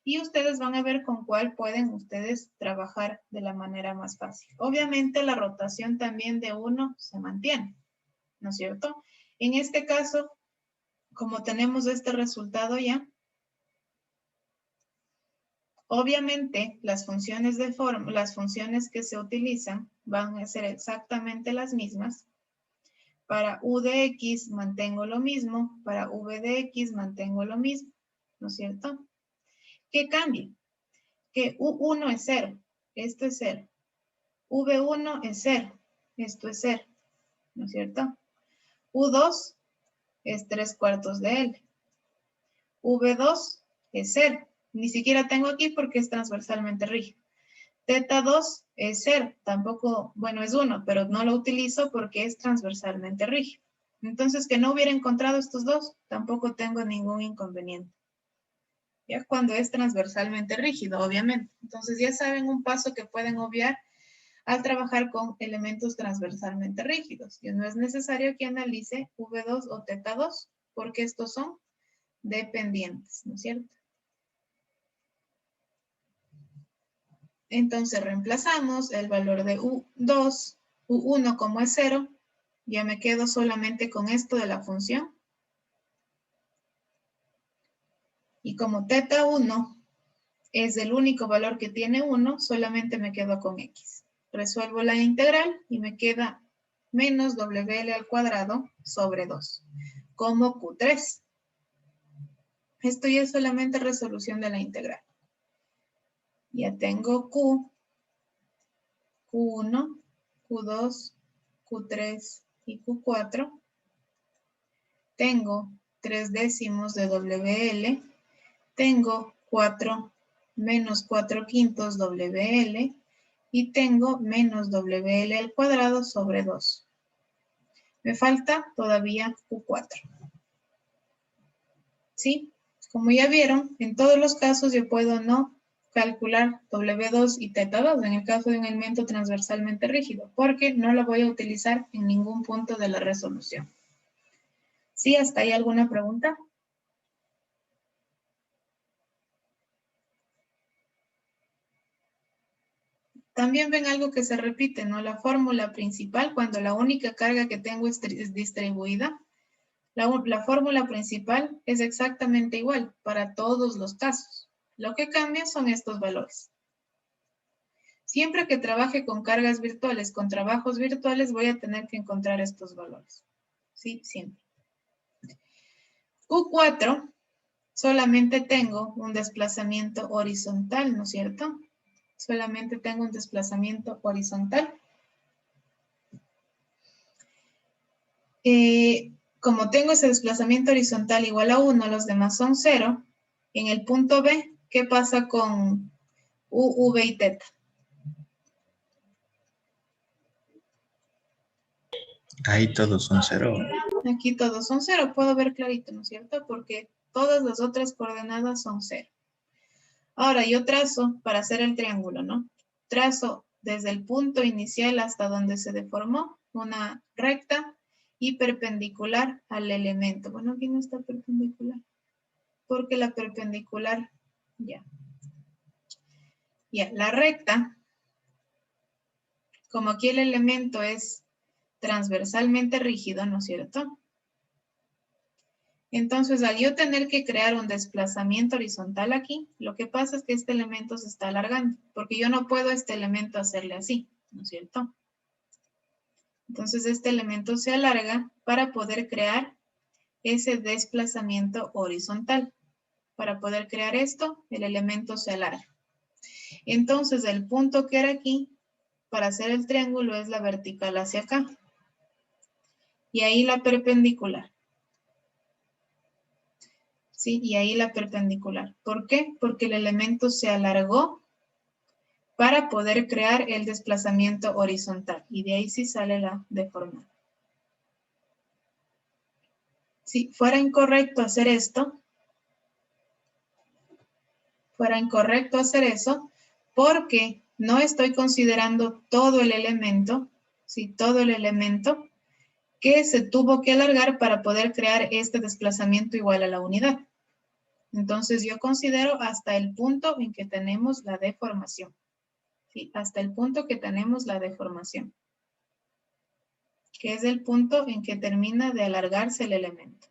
Y ustedes van a ver con cuál pueden ustedes trabajar de la manera más fácil. Obviamente la rotación también de 1 se mantiene, ¿no es cierto? En este caso, como tenemos este resultado ya, obviamente las funciones que se utilizan van a ser exactamente las mismas. Para U de X mantengo lo mismo, para V de X mantengo lo mismo, ¿no es cierto? ¿Qué cambia? Que U1 es 0, esto es 0. V1 es 0, esto es 0, ¿no es cierto? U2 es 3/4 de L. V2 es 0. Ni siquiera tengo aquí porque es transversalmente rígido. Teta 2 es 0. Tampoco, bueno, es 1, pero no lo utilizo porque es transversalmente rígido. Entonces, que no hubiera encontrado estos dos, tampoco tengo ningún inconveniente. Ya cuando es transversalmente rígido, obviamente. Entonces, ya saben un paso que pueden obviar al trabajar con elementos transversalmente rígidos. Y no es necesario que analice V2 o teta 2, porque estos son dependientes, ¿no es cierto? Entonces reemplazamos el valor de U2, U1 como es 0, ya me quedo solamente con esto de la función. Y como teta 1 es el único valor que tiene 1, solamente me quedo con X. Resuelvo la integral y me queda menos WL al cuadrado sobre 2, como Q3. Esto ya es solamente resolución de la integral. Ya tengo Q Q1, Q2, Q3 y Q4. Tengo 3/10 de WL. Tengo 4 menos 4/5 WL. Y tengo menos WL al cuadrado sobre 2. Me falta todavía Q4. ¿Sí? Como ya vieron, en todos los casos yo puedo no calcular W2 y θ2 en el caso de un elemento transversalmente rígido, porque no lo voy a utilizar en ningún punto de la resolución. ¿Sí? ¿Hasta ahí alguna pregunta? También ven algo que se repite, ¿no? La fórmula principal, cuando la única carga que tengo es distribuida, la fórmula principal es exactamente igual para todos los casos. Lo que cambia son estos valores. Siempre que trabaje con cargas virtuales, con trabajos virtuales, voy a tener que encontrar estos valores. Sí, siempre. Q4, solamente tengo un desplazamiento horizontal, ¿no es cierto? Solamente tengo un desplazamiento horizontal. Como tengo ese desplazamiento horizontal igual a 1, los demás son 0, en el punto B, ¿qué pasa con U, V y θ? Ahí todos son 0. Aquí todos son 0, puedo ver clarito, ¿no es cierto? Porque todas las otras coordenadas son 0. Ahora yo trazo para hacer el triángulo, ¿no? Trazo desde el punto inicial hasta donde se deformó una recta y perpendicular al elemento. Bueno, aquí no está perpendicular, porque la perpendicular, ya. Ya, la recta, como aquí el elemento es transversalmente rígido, ¿no es cierto? Entonces, al yo tener que crear un desplazamiento horizontal aquí, lo que pasa es que este elemento se está alargando, porque yo no puedo a este elemento hacerle así, ¿no es cierto? Entonces, este elemento se alarga para poder crear ese desplazamiento horizontal. Para poder crear esto, el elemento se alarga. Entonces, el punto que era aquí, para hacer el triángulo, es la vertical hacia acá. Y ahí la perpendicular. ¿Sí? Y ahí la perpendicular. ¿Por qué? Porque el elemento se alargó para poder crear el desplazamiento horizontal. Y de ahí sí sale la deformada. Si fuera incorrecto hacer esto, fuera incorrecto hacer eso, porque no estoy considerando todo el elemento, ¿sí? Todo el elemento que se tuvo que alargar para poder crear este desplazamiento igual a la unidad. Entonces yo considero hasta el punto en que tenemos la deformación. ¿Sí? Hasta el punto que tenemos la deformación. Que es el punto en que termina de alargarse el elemento.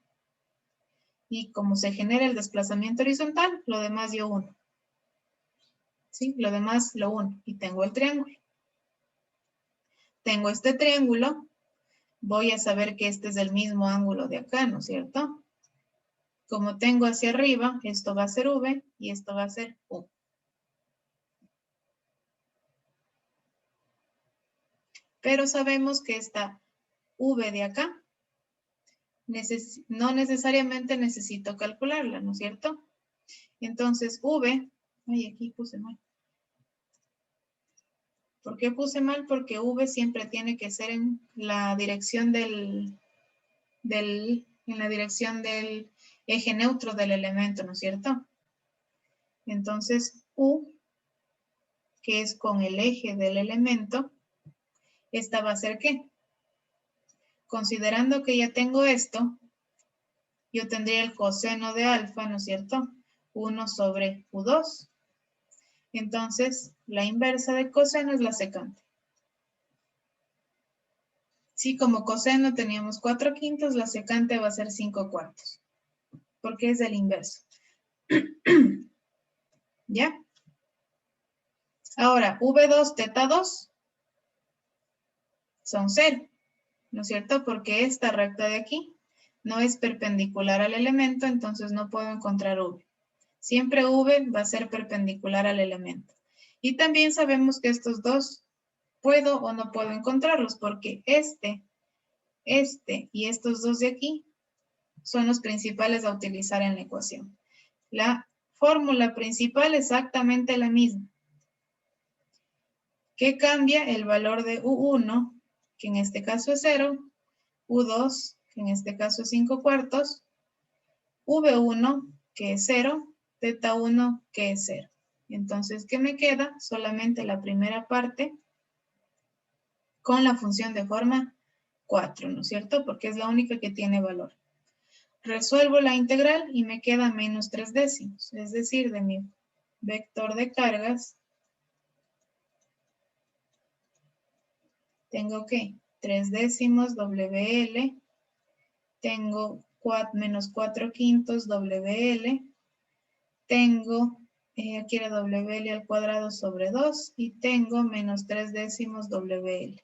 Y como se genera el desplazamiento horizontal, lo demás yo uno. ¿Sí? Lo demás lo uno. Y tengo el triángulo. Tengo este triángulo. Voy a saber que este es el mismo ángulo de acá, ¿no es cierto? Como tengo hacia arriba, esto va a ser V y esto va a ser U. Pero sabemos que esta V de acá, no necesariamente necesito calcularla, ¿no es cierto? Entonces V, ay, aquí puse mal. ¿Por qué puse mal? Porque V siempre tiene que ser en la dirección en la dirección del eje neutro del elemento, ¿no es cierto? Entonces, U, que es con el eje del elemento, esta va a ser ¿qué? Considerando que ya tengo esto, yo tendría el coseno de alfa, ¿no es cierto? 1 sobre U2. Entonces, la inversa de coseno es la secante. Si como coseno teníamos 4/5, la secante va a ser 5/4. Porque es el inverso. ¿Ya? Ahora, V2, θ2 son 0. ¿No es cierto? Porque esta recta de aquí no es perpendicular al elemento, entonces no puedo encontrar V. Siempre V va a ser perpendicular al elemento. Y también sabemos que estos dos puedo o no puedo encontrarlos porque este y estos dos de aquí son los principales a utilizar en la ecuación. La fórmula principal es exactamente la misma. ¿Qué cambia? El valor de U1, que en este caso es 0, U2, que en este caso es 5 cuartos, V1, que es 0, teta 1, que es 0. Entonces, ¿qué me queda? Solamente la primera parte con la función de forma 4, ¿no es cierto? Porque es la única que tiene valor. Resuelvo la integral y me queda menos 3 décimos, es decir, de mi vector de cargas, tengo que 3 décimos WL, tengo menos 4 quintos WL, tengo, aquí era WL al cuadrado sobre 2 y tengo menos 3 décimos WL.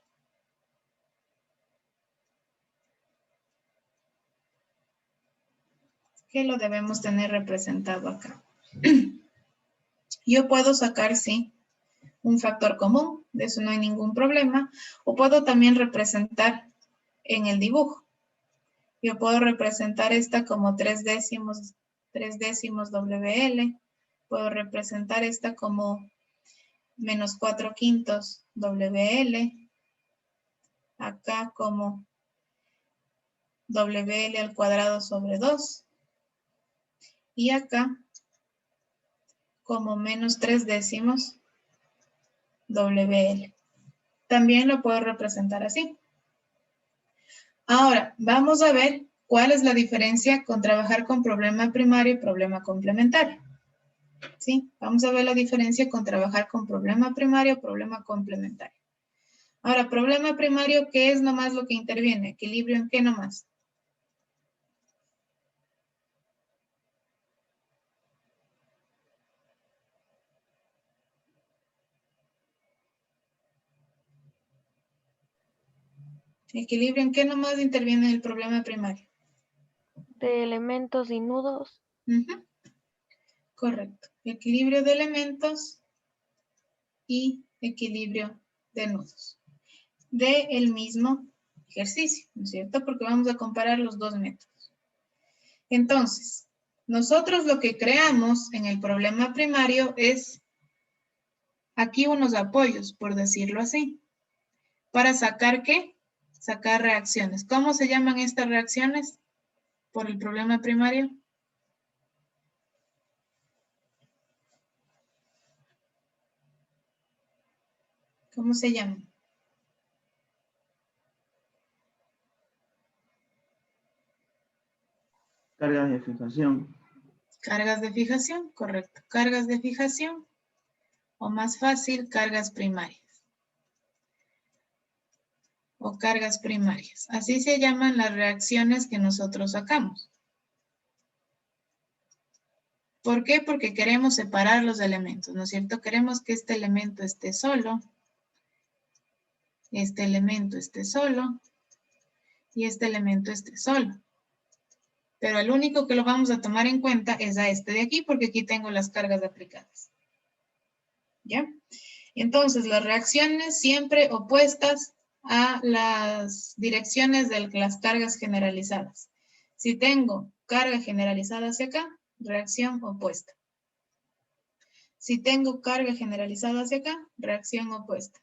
Que lo debemos tener representado acá. Yo puedo sacar, sí, un factor común, de eso no hay ningún problema, o puedo también representar en el dibujo. Yo puedo representar esta como 3 décimos WL, puedo representar esta como menos 4 quintos WL, acá como WL al cuadrado sobre 2, y acá como menos 3 décimos WL. También lo puedo representar así. Ahora, vamos a ver cuál es la diferencia con trabajar con problema primario y problema complementario. ¿Sí? Vamos a ver la diferencia con trabajar con problema primario y problema complementario. Ahora, problema primario, ¿qué es nomás lo que interviene? ¿Equilibrio en qué nomás? ¿Equilibrio en qué nomás interviene el problema primario? De elementos y nudos. Correcto. Equilibrio de elementos y equilibrio de nudos. De el mismo ejercicio, ¿no es cierto? Porque vamos a comparar los dos métodos. Entonces, nosotros lo que creamos en el problema primario es aquí unos apoyos, por decirlo así. ¿Para sacar qué? Sacar reacciones. ¿Cómo se llaman estas reacciones por el problema primario? ¿Cómo se llaman? Cargas de fijación. Cargas de fijación, correcto. Cargas de fijación, o más fácil, cargas primarias. O cargas primarias. Así se llaman las reacciones que nosotros sacamos. ¿Por qué? Porque queremos separar los elementos, ¿no es cierto? Queremos que este elemento esté solo, este elemento esté solo, y este elemento esté solo. Pero el único que lo vamos a tomar en cuenta es a este de aquí, porque aquí tengo las cargas aplicadas. ¿Ya? Entonces, las reacciones siempre opuestas a las direcciones de las cargas generalizadas. Si tengo carga generalizada hacia acá, reacción opuesta. Si tengo carga generalizada hacia acá, reacción opuesta.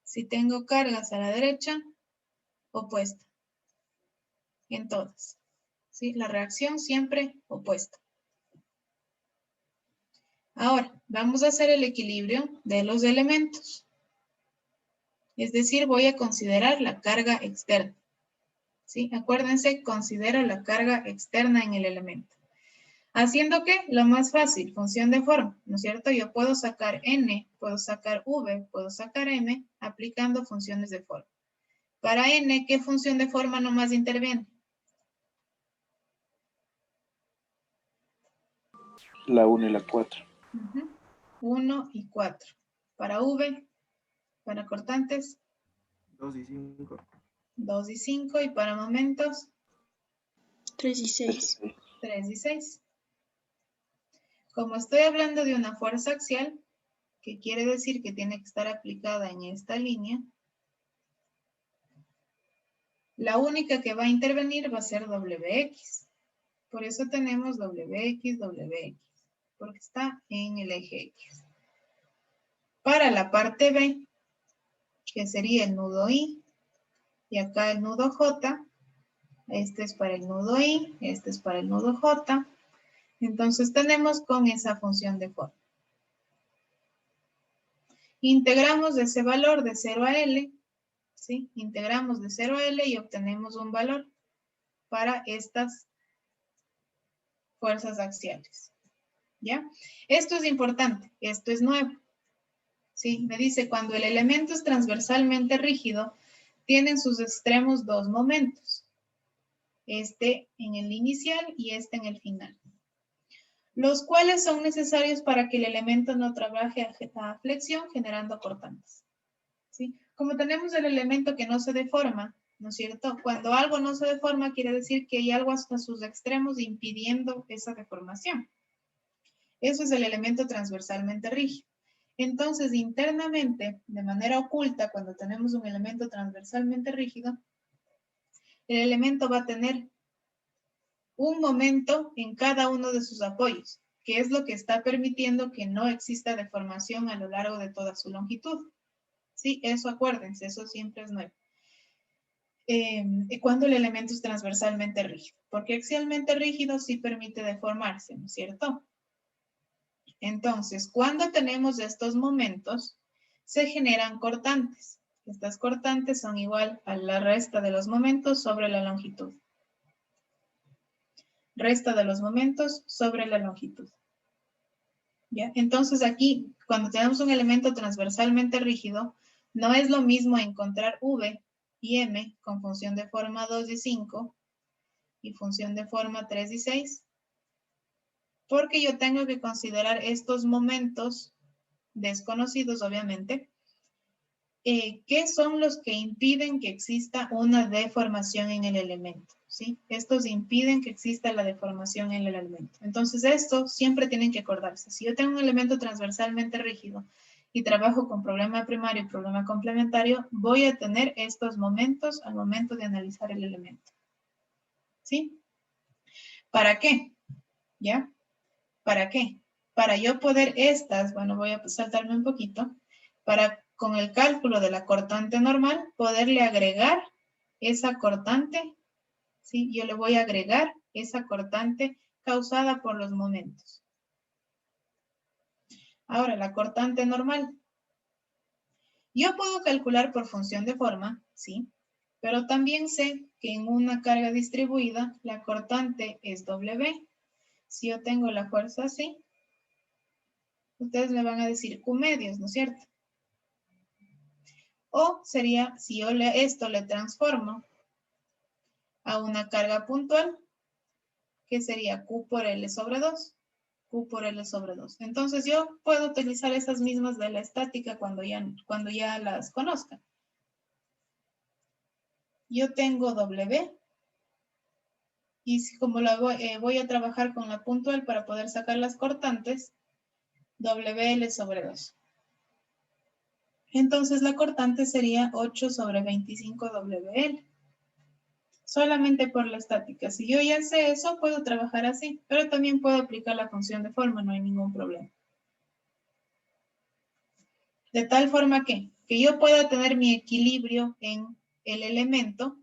Si tengo cargas a la derecha, opuesta. En todas. ¿Sí? La reacción siempre opuesta. Ahora, vamos a hacer el equilibrio de los elementos. Es decir, voy a considerar la carga externa. ¿Sí? Acuérdense, considero la carga externa en el elemento. ¿Haciendo qué? Lo más fácil, función de forma, ¿no es cierto? Yo puedo sacar n, puedo sacar v, puedo sacar m, aplicando funciones de forma. Para n, ¿qué función de forma nomás interviene? La 1 y la 4. 1 y 4. Para v, para cortantes. 2 y 5. 2 y 5. Y para momentos. 3 y 6. 3 y 6. Como estoy hablando de una fuerza axial, que quiere decir que tiene que estar aplicada en esta línea, la única que va a intervenir va a ser WX. Por eso tenemos WX, porque está en el eje X. Para la parte B, que sería el nudo I, y acá el nudo J, este es para el nudo I, este es para el nudo J, entonces tenemos con esa función de forma. Integramos de ese valor de 0 a L, ¿sí? Integramos de 0 a L y obtenemos un valor para estas fuerzas axiales, ¿ya? Esto es importante, esto es nuevo, ¿sí? Me dice cuando el elemento es transversalmente rígido, tienen sus extremos dos momentos, este en el inicial y este en el final, los cuales son necesarios para que el elemento no trabaje a flexión generando cortantes, ¿sí? Como tenemos el elemento que no se deforma, ¿no es cierto? Cuando algo no se deforma quiere decir que hay algo hasta sus extremos impidiendo esa deformación. Eso es el elemento transversalmente rígido. Entonces, internamente, de manera oculta, cuando tenemos un elemento transversalmente rígido, el elemento va a tener un momento en cada uno de sus apoyos, que es lo que está permitiendo que no exista deformación a lo largo de toda su longitud. Sí, eso acuérdense, eso siempre es nuevo. Cuando el elemento es transversalmente rígido, porque axialmente rígido sí permite deformarse, ¿no es cierto? Entonces, cuando tenemos estos momentos, se generan cortantes. Estas cortantes son igual a la resta de los momentos sobre la longitud. Resta de los momentos sobre la longitud. ¿Ya? Entonces aquí, cuando tenemos un elemento transversalmente rígido, no es lo mismo encontrar V y M con función de forma 2 y 5 y función de forma 3 y 6, porque yo tengo que considerar estos momentos desconocidos, obviamente, que son los que impiden que exista una deformación en el elemento, ¿sí? Estos impiden que exista la deformación en el elemento. Entonces, esto siempre tienen que acordarse. Si yo tengo un elemento transversalmente rígido y trabajo con problema primario y problema complementario, voy a tener estos momentos al momento de analizar el elemento, ¿sí? ¿Para qué? ¿Ya? ¿Para qué? Para yo poder bueno, voy a saltarme un poquito, para con el cálculo de la cortante normal, poderle agregar esa cortante, ¿sí? Yo le voy a agregar esa cortante causada por los momentos. Ahora, la cortante normal. Yo puedo calcular por función de forma, ¿sí? Pero también sé que en una carga distribuida, la cortante es W. Si yo tengo la fuerza así, ustedes me van a decir Q medios, ¿no es cierto? O sería, si yo esto le transformo a una carga puntual, que sería Q por L sobre 2. Q por L sobre 2. Entonces yo puedo utilizar esas mismas de la estática cuando ya las conozca. Yo tengo W. Y como voy a trabajar con la puntual para poder sacar las cortantes, WL sobre 2. Entonces la cortante sería 8 sobre 25 WL. Solamente por la estática. Si yo ya sé eso, puedo trabajar así. Pero también puedo aplicar la función de forma, no hay ningún problema. De tal forma que yo pueda tener mi equilibrio en el elemento.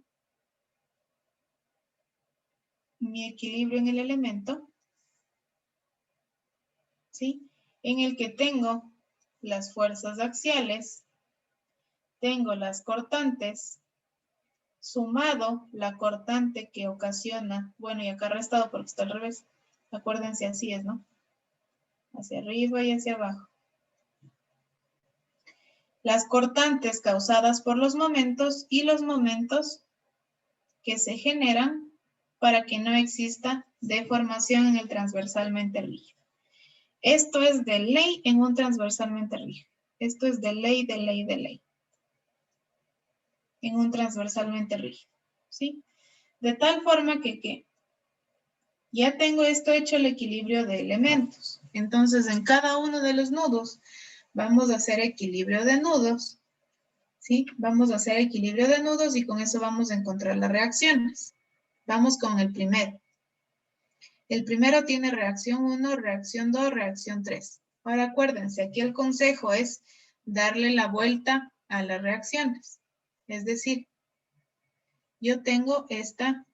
Mi equilibrio en el elemento. ¿Sí? En el que tengo las fuerzas axiales, tengo las cortantes, sumado la cortante que ocasiona, bueno, y acá restado porque está al revés, acuérdense, así es, ¿no? Hacia arriba y hacia abajo. Las cortantes causadas por los momentos y los momentos que se generan para que no exista deformación en el transversalmente rígido. Esto es de ley en un transversalmente rígido. Esto es de ley, de ley, de ley. En un transversalmente rígido, ¿sí? De tal forma que ya tengo esto hecho el equilibrio de elementos. Entonces, en cada uno de los nudos vamos a hacer equilibrio de nudos. ¿Sí? Vamos a hacer equilibrio de nudos y con eso vamos a encontrar las reacciones. Vamos con el primero. El primero tiene reacción 1, reacción 2, reacción 3. Ahora acuérdense, aquí el consejo es darle la vuelta a las reacciones. Es decir, yo tengo esta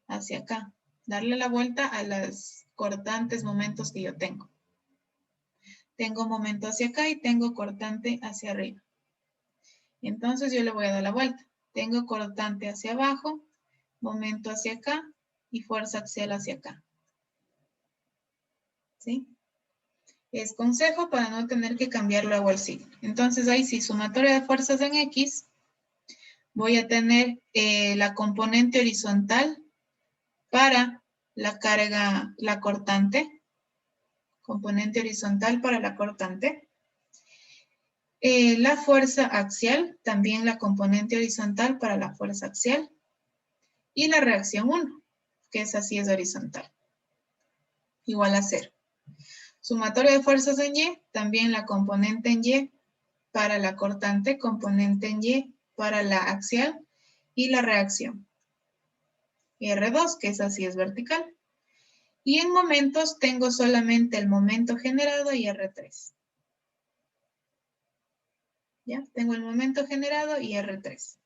hacia acá. Darle la vuelta a los cortantes momentos que yo tengo. Tengo momento hacia acá y tengo cortante hacia arriba. Entonces yo le voy a dar la vuelta. Tengo cortante hacia abajo, momento hacia acá y fuerza axial hacia acá. ¿Sí? Es consejo para no tener que cambiar luego el signo. Entonces ahí sí, sumatoria de fuerzas en X, voy a tener la componente horizontal para la carga, la cortante. Componente horizontal para la cortante. La fuerza axial, también la componente horizontal para la fuerza axial. Y la reacción 1, que esa sí es horizontal. Igual a 0. Sumatoria de fuerzas en Y, también la componente en Y para la cortante, componente en Y para la axial y la reacción. R2, que esa sí es vertical. Y en momentos tengo solamente el momento generado y R3. ¿Ya? Tengo el momento generado y R3.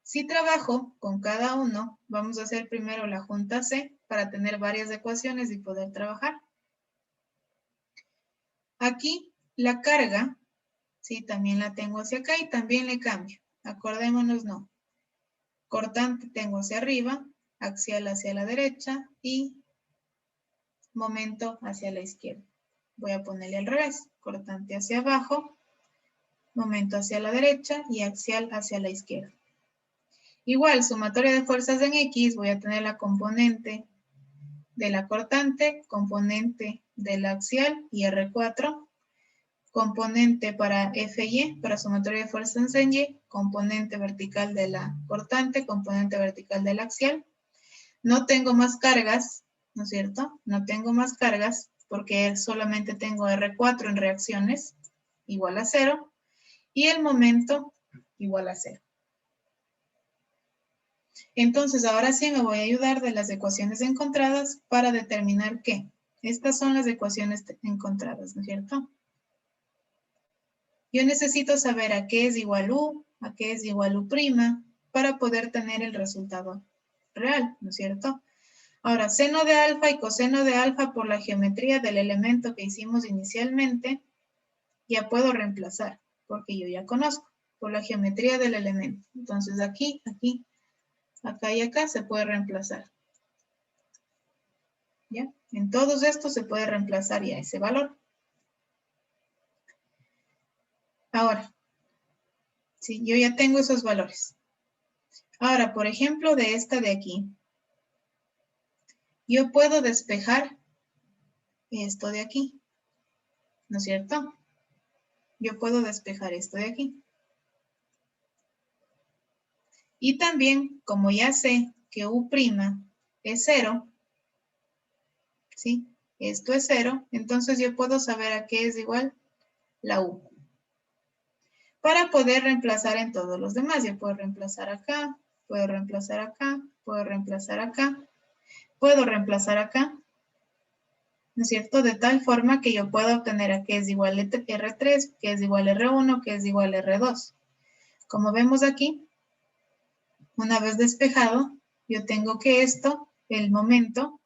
Si trabajo con cada uno, vamos a hacer primero la junta C para tener varias ecuaciones y poder trabajar. Aquí la carga, sí, también la tengo hacia acá y también le cambio. Acordémonos, no. Cortante tengo hacia arriba, axial hacia la derecha y momento hacia la izquierda. Voy a ponerle al revés. Cortante hacia abajo, momento hacia la derecha y axial hacia la izquierda. Igual, sumatoria de fuerzas en X, voy a tener la componente de la cortante, componente de la axial y R4, componente para FY, para sumatoria de fuerzas en Y, componente vertical de la cortante, componente vertical de la axial. No tengo más cargas, ¿no es cierto? No tengo más cargas porque solamente tengo R4 en reacciones, igual a 0, y el momento igual a 0. Entonces, ahora sí me voy a ayudar de las ecuaciones encontradas para determinar qué. Estas son las ecuaciones encontradas, ¿no es cierto? Yo necesito saber a qué es igual U, a qué es igual U', para poder tener el resultado real, ¿no es cierto? Ahora, seno de alfa y coseno de alfa por la geometría del elemento que hicimos inicialmente, ya puedo reemplazar, porque yo ya conozco, por la geometría del elemento. Entonces, aquí, aquí, acá y acá se puede reemplazar. ¿Ya? En todos estos se puede reemplazar ya ese valor. Ahora, sí, yo ya tengo esos valores. Ahora, por ejemplo, de esta de aquí, yo puedo despejar esto de aquí, ¿no es cierto? Yo puedo despejar esto de aquí. Y también, como ya sé que U' es 0, ¿sí? Esto es 0, entonces yo puedo saber a qué es igual la U. Para poder reemplazar en todos los demás, yo puedo reemplazar acá, puedo reemplazar acá, puedo reemplazar acá, puedo reemplazar acá, ¿no es cierto? De tal forma que yo pueda obtener a qué es igual R3, que es igual R1, que es igual R2. Como vemos aquí, una vez despejado, yo tengo que esto, el momento,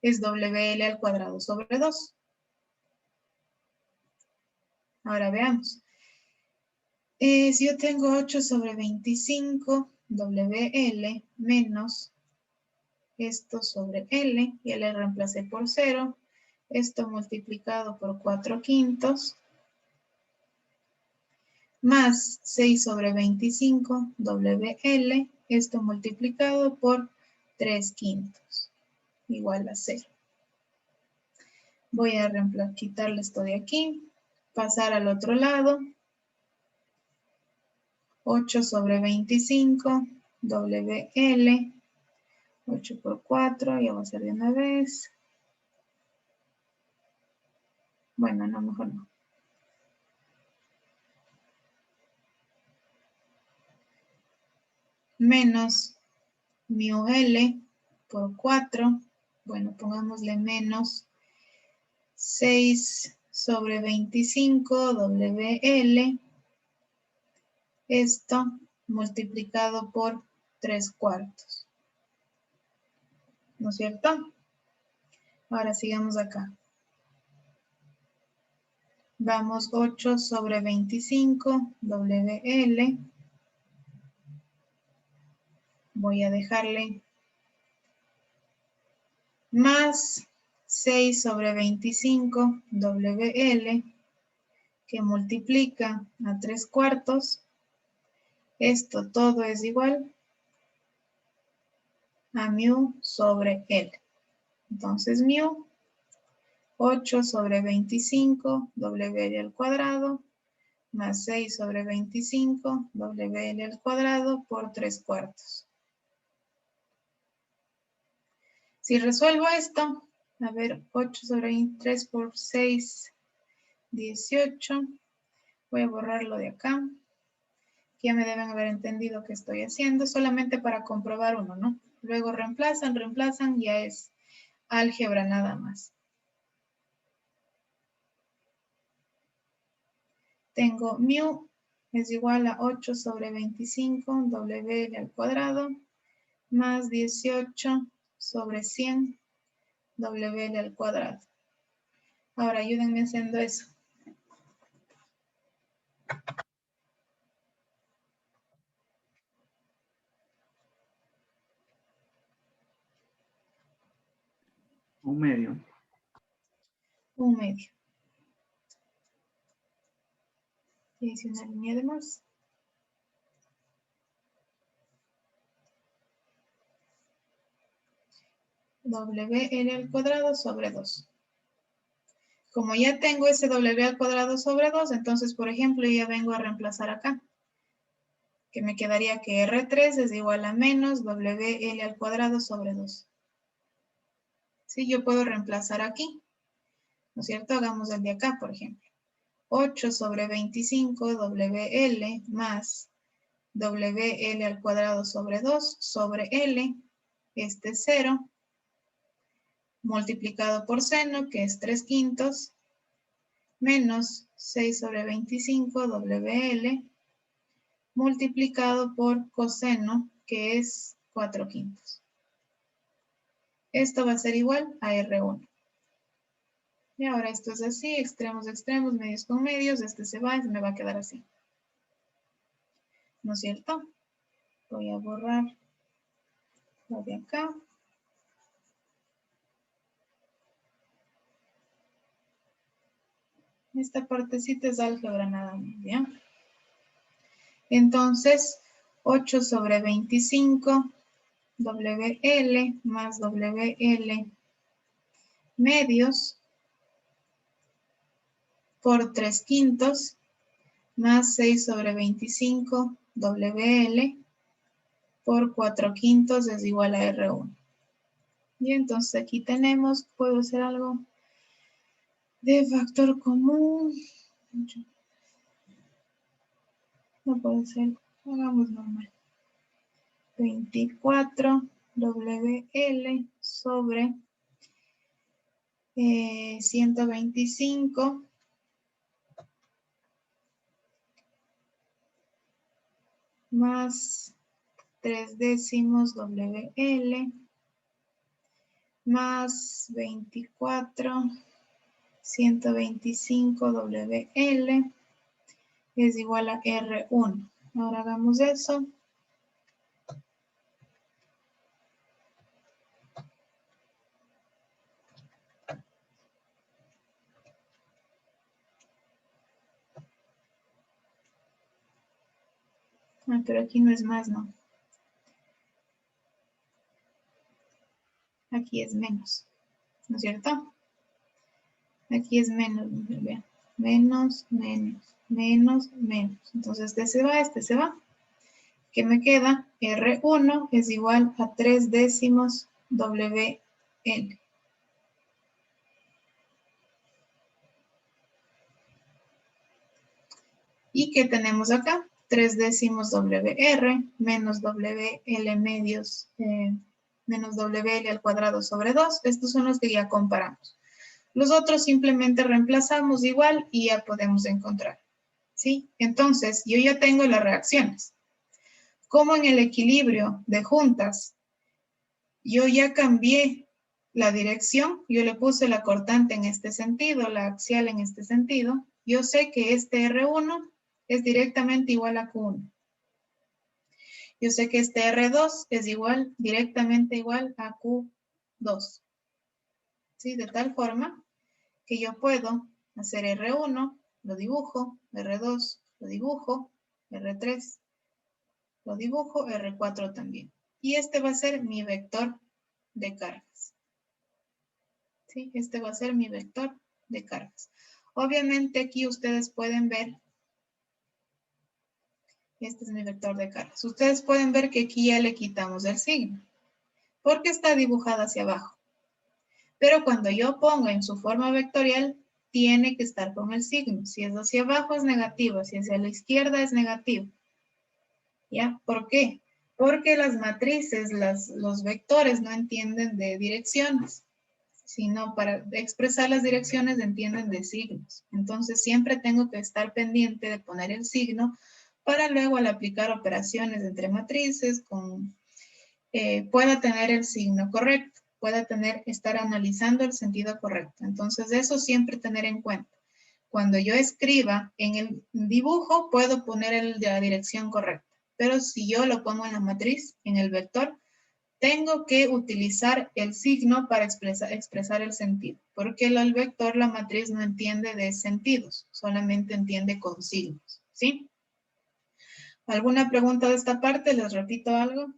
es WL al cuadrado sobre 2. Ahora veamos. Si yo tengo 8 sobre 25, WL menos esto sobre L, ya le reemplacé por 0, esto multiplicado por 4/5, más 6 sobre 25, WL, esto multiplicado por 3/5, igual a 0. Voy a quitarle esto de aquí, pasar al otro lado, 8 sobre 25, WL, 8 por 4, ya va a ser de una vez. Bueno, no, mejor no. menos mu L por 4. Bueno, pongámosle menos 6 sobre 25 WL. Esto multiplicado por 3/4. ¿No es cierto? Ahora sigamos acá. Vamos 8 sobre 25 WL. Voy a dejarle más 6 sobre 25 WL, que multiplica a 3/4. Esto todo es igual a mu sobre L. Entonces mu 8 sobre 25 WL al cuadrado más 6 sobre 25 WL al cuadrado por 3/4. Si resuelvo esto, a ver, 8 sobre 23 por 6, 18. Voy a borrarlo de acá. Ya me deben haber entendido qué estoy haciendo, solamente para comprobar uno, ¿no? Luego reemplazan, ya es álgebra nada más. Tengo mu es igual a 8 sobre 25 WL al cuadrado más 18 sobre 100 WL al cuadrado. Ahora ayúdenme haciendo eso. Un medio. Un medio. Y hice una línea de más. WL al cuadrado sobre 2. Como ya tengo ese W al cuadrado sobre 2, entonces, por ejemplo, ya vengo a reemplazar acá. Que me quedaría que R3 es igual a menos WL al cuadrado sobre 2. Sí, yo puedo reemplazar aquí. ¿No es cierto? Hagamos el de acá, por ejemplo. 8 sobre 25 WL más WL al cuadrado sobre 2 sobre L, este 0, multiplicado por seno, que es 3/5, menos 6 sobre 25 WL, multiplicado por coseno, que es 4/5. Esto va a ser igual a R1. Y ahora esto es así, extremos de extremos, medios con medios, este se va y me va a quedar así. ¿No es cierto? Voy a borrar lo de acá. Esta partecita es álgebra nada más, ¿ya? Entonces, 8 sobre 25 WL más WL medios por 3/5 más 6 sobre 25 WL por 4/5 es igual a R1. Y entonces aquí tenemos, puedo hacer algo de factor común. No puede ser, hagamos normal. 24 WL sobre 125 más 3/10 WL más 24 125 WL es igual a R1. Ahora hagamos eso. Ah, pero aquí no es más, ¿no? Aquí es menos, ¿no es cierto? Aquí es menos, vean. Menos, menos, menos, menos. Entonces este se va. ¿Qué me queda? R1 es igual a 3/10 WL. ¿Y qué tenemos acá? 3/10 WR menos WL medios menos WL al cuadrado sobre 2. Estos son los que ya comparamos. Los otros simplemente reemplazamos igual y ya podemos encontrar. ¿Sí? Entonces, yo ya tengo las reacciones. Como en el equilibrio de juntas, yo ya cambié la dirección, yo le puse la cortante en este sentido, la axial en este sentido, yo sé que este R1 es directamente igual a Q1. Yo sé que este R2 es directamente igual a Q2. ¿Sí? De tal forma que yo puedo hacer R1, lo dibujo, R2, lo dibujo, R3, lo dibujo, R4 también. Y este va a ser mi vector de cargas. ¿Sí? Este va a ser mi vector de cargas. Obviamente aquí ustedes pueden ver, este es mi vector de cargas. Ustedes pueden ver que aquí ya le quitamos el signo, porque está dibujada hacia abajo. Pero cuando yo ponga en su forma vectorial, tiene que estar con el signo. Si es hacia abajo es negativo, si es hacia la izquierda es negativo. ¿Ya? ¿Por qué? Porque las matrices, los vectores no entienden de direcciones, sino para expresar las direcciones entienden de signos. Entonces siempre tengo que estar pendiente de poner el signo para luego al aplicar operaciones entre matrices pueda tener el signo correcto, pueda estar analizando el sentido correcto. Entonces eso siempre tener en cuenta. Cuando yo escriba en el dibujo puedo poner la dirección correcta, pero si yo lo pongo en la matriz, en el vector, tengo que utilizar el signo para expresar el sentido, porque el vector, la matriz, no entiende de sentidos, solamente entiende con signos, ¿sí? ¿Alguna pregunta de esta parte? ¿Les repito algo?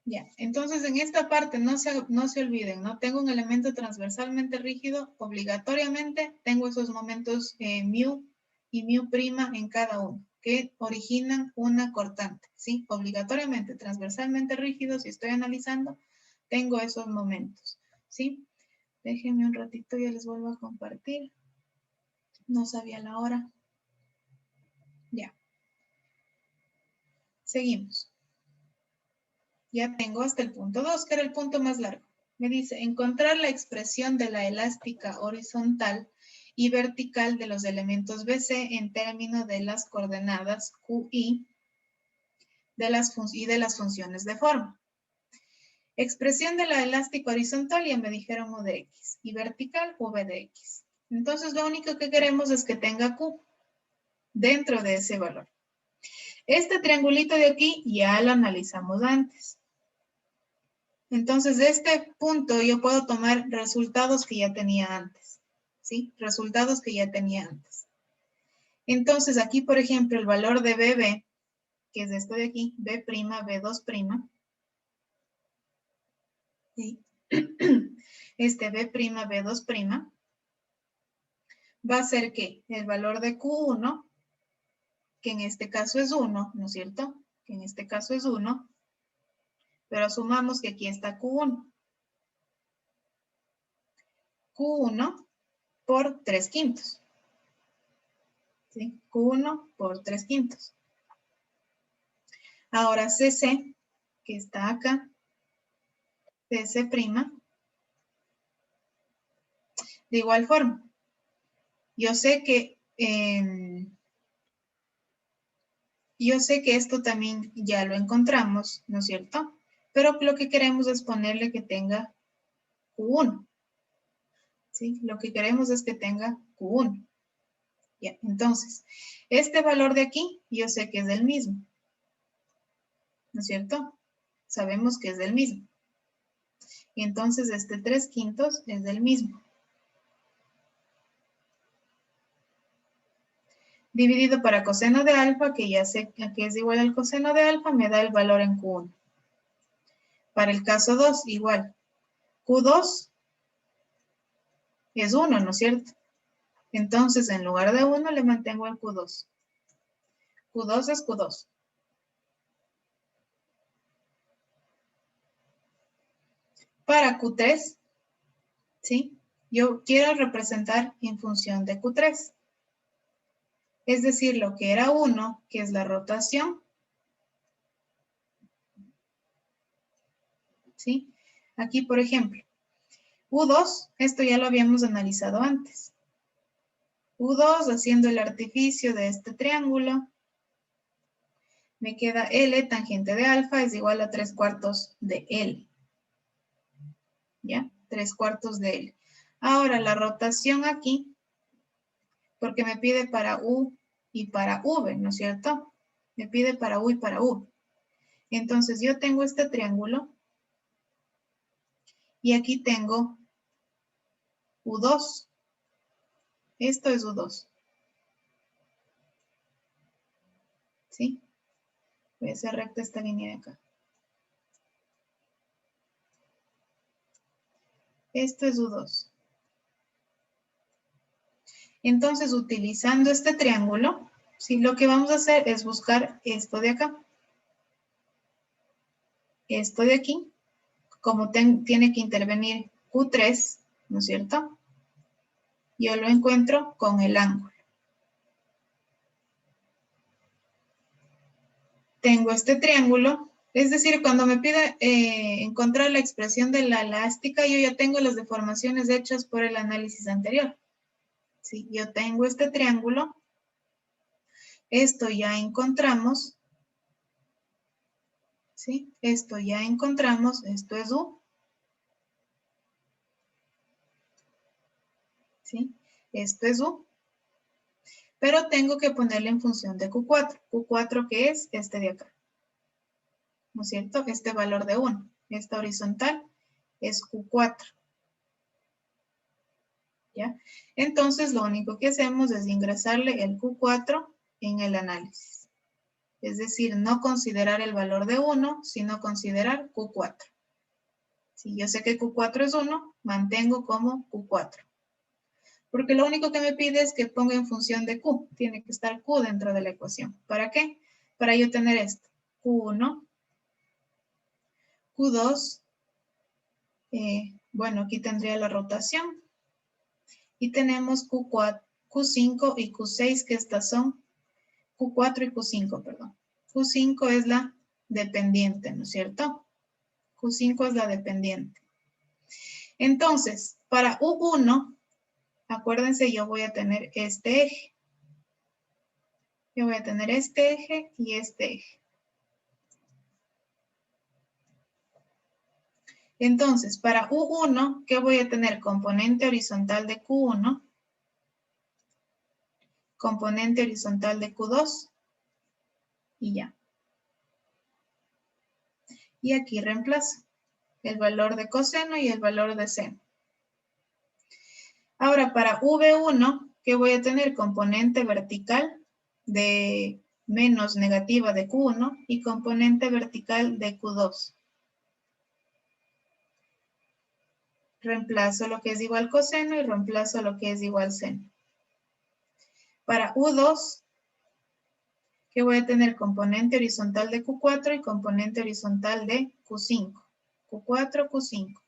Ya, entonces en esta parte no se olviden, ¿no? Tengo un elemento transversalmente rígido, obligatoriamente tengo esos momentos mu y mu' en cada uno, que originan una cortante, ¿sí? Obligatoriamente, transversalmente rígido, si estoy analizando, tengo esos momentos, ¿sí? Déjenme un ratito, ya les vuelvo a compartir. No sabía la hora. Ya. Seguimos. Ya tengo hasta el punto 2, que era el punto más largo. Me dice, encontrar la expresión de la elástica horizontal y vertical de los elementos BC en términos de las coordenadas QI y de las funciones de forma. Expresión de la elástica horizontal, ya me dijeron U de X, y vertical V de X. Entonces, lo único que queremos es que tenga Q dentro de ese valor. Este triangulito de aquí ya lo analizamos antes. Entonces, de este punto yo puedo tomar resultados que ya tenía antes, ¿sí? Resultados que ya tenía antes. Entonces, aquí, por ejemplo, el valor de BB, que es esto de aquí, B', B2', ¿sí? Este B', B2', va a ser que el valor de Q1, que en este caso es 1, ¿no es cierto? Que en este caso es 1, pero asumamos que aquí está Q1. Q1 por 3/5. ¿Sí? Q1 por 3/5. Ahora CC, que está acá, CC', de igual forma. Yo sé que esto también ya lo encontramos, ¿no es cierto? Pero lo que queremos es ponerle que tenga Q1. ¿Sí? Lo que queremos es que tenga Q1. Ya, entonces, este valor de aquí, yo sé que es del mismo. ¿No es cierto? Sabemos que es del mismo. Y entonces este 3/5 es del mismo. Dividido para coseno de alfa, que ya sé que es igual al coseno de alfa, me da el valor en Q1. Para el caso 2, igual. Q2 es 1, ¿no es cierto? Entonces, en lugar de 1, le mantengo el Q2. Q2 es Q2. para Q3, ¿sí? Yo quiero representar en función de Q3. Es decir, lo que era 1, que es la rotación, ¿sí? Aquí, por ejemplo, U2, esto ya lo habíamos analizado antes. U2 haciendo el artificio de este triángulo, me queda L tangente de alfa es igual a 3/4 de L. ¿Ya? 3/4 de L. Ahora la rotación aquí, porque me pide para U y para V, ¿no es cierto? Me pide para U y para V. Entonces yo tengo este triángulo y aquí tengo U2. Esto es U2. ¿Sí? Voy a hacer recta esta línea de acá. Esto es U2. Entonces, utilizando este triángulo, ¿sí? Lo que vamos a hacer es buscar esto de acá. Esto de aquí, como tiene que intervenir Q3, ¿no es cierto? Yo lo encuentro con el ángulo. Tengo este triángulo, es decir, cuando me pide encontrar la expresión de la elástica, yo ya tengo las deformaciones hechas por el análisis anterior. Sí, yo tengo este triángulo, esto ya encontramos, ¿sí? Esto ya encontramos, esto es U, ¿sí? Esto es U, pero tengo que ponerle en función de Q4. Q4 que es este de acá, ¿no es cierto? Este valor de 1, esta horizontal es Q4. ¿Ya? Entonces, lo único que hacemos es ingresarle el Q4 en el análisis. Es decir, no considerar el valor de 1, sino considerar Q4. Si yo sé que Q4 es 1, mantengo como Q4. Porque lo único que me pide es que ponga en función de Q. Tiene que estar Q dentro de la ecuación. ¿Para qué? Para yo tener esto. Q1, Q2, bueno, aquí tendría la rotación. Y tenemos Q4, Q5 y Q6, que estas son Q4 y Q5, perdón. Q5 es la dependiente, ¿no es cierto? Q5 es la dependiente. Entonces, para U1, acuérdense, yo voy a tener este eje. Yo voy a tener este eje y este eje. Entonces, para U1, ¿qué voy a tener? Componente horizontal de Q1, componente horizontal de Q2 y ya. Y aquí reemplazo el valor de coseno y el valor de seno. Ahora, para V1, ¿qué voy a tener? Componente vertical de menos negativa de Q1 y componente vertical de Q2. Reemplazo lo que es igual coseno y reemplazo lo que es igual seno. Para U2, ¿qué voy a tener? Componente horizontal de Q4 y componente horizontal de Q5. Q4, Q5.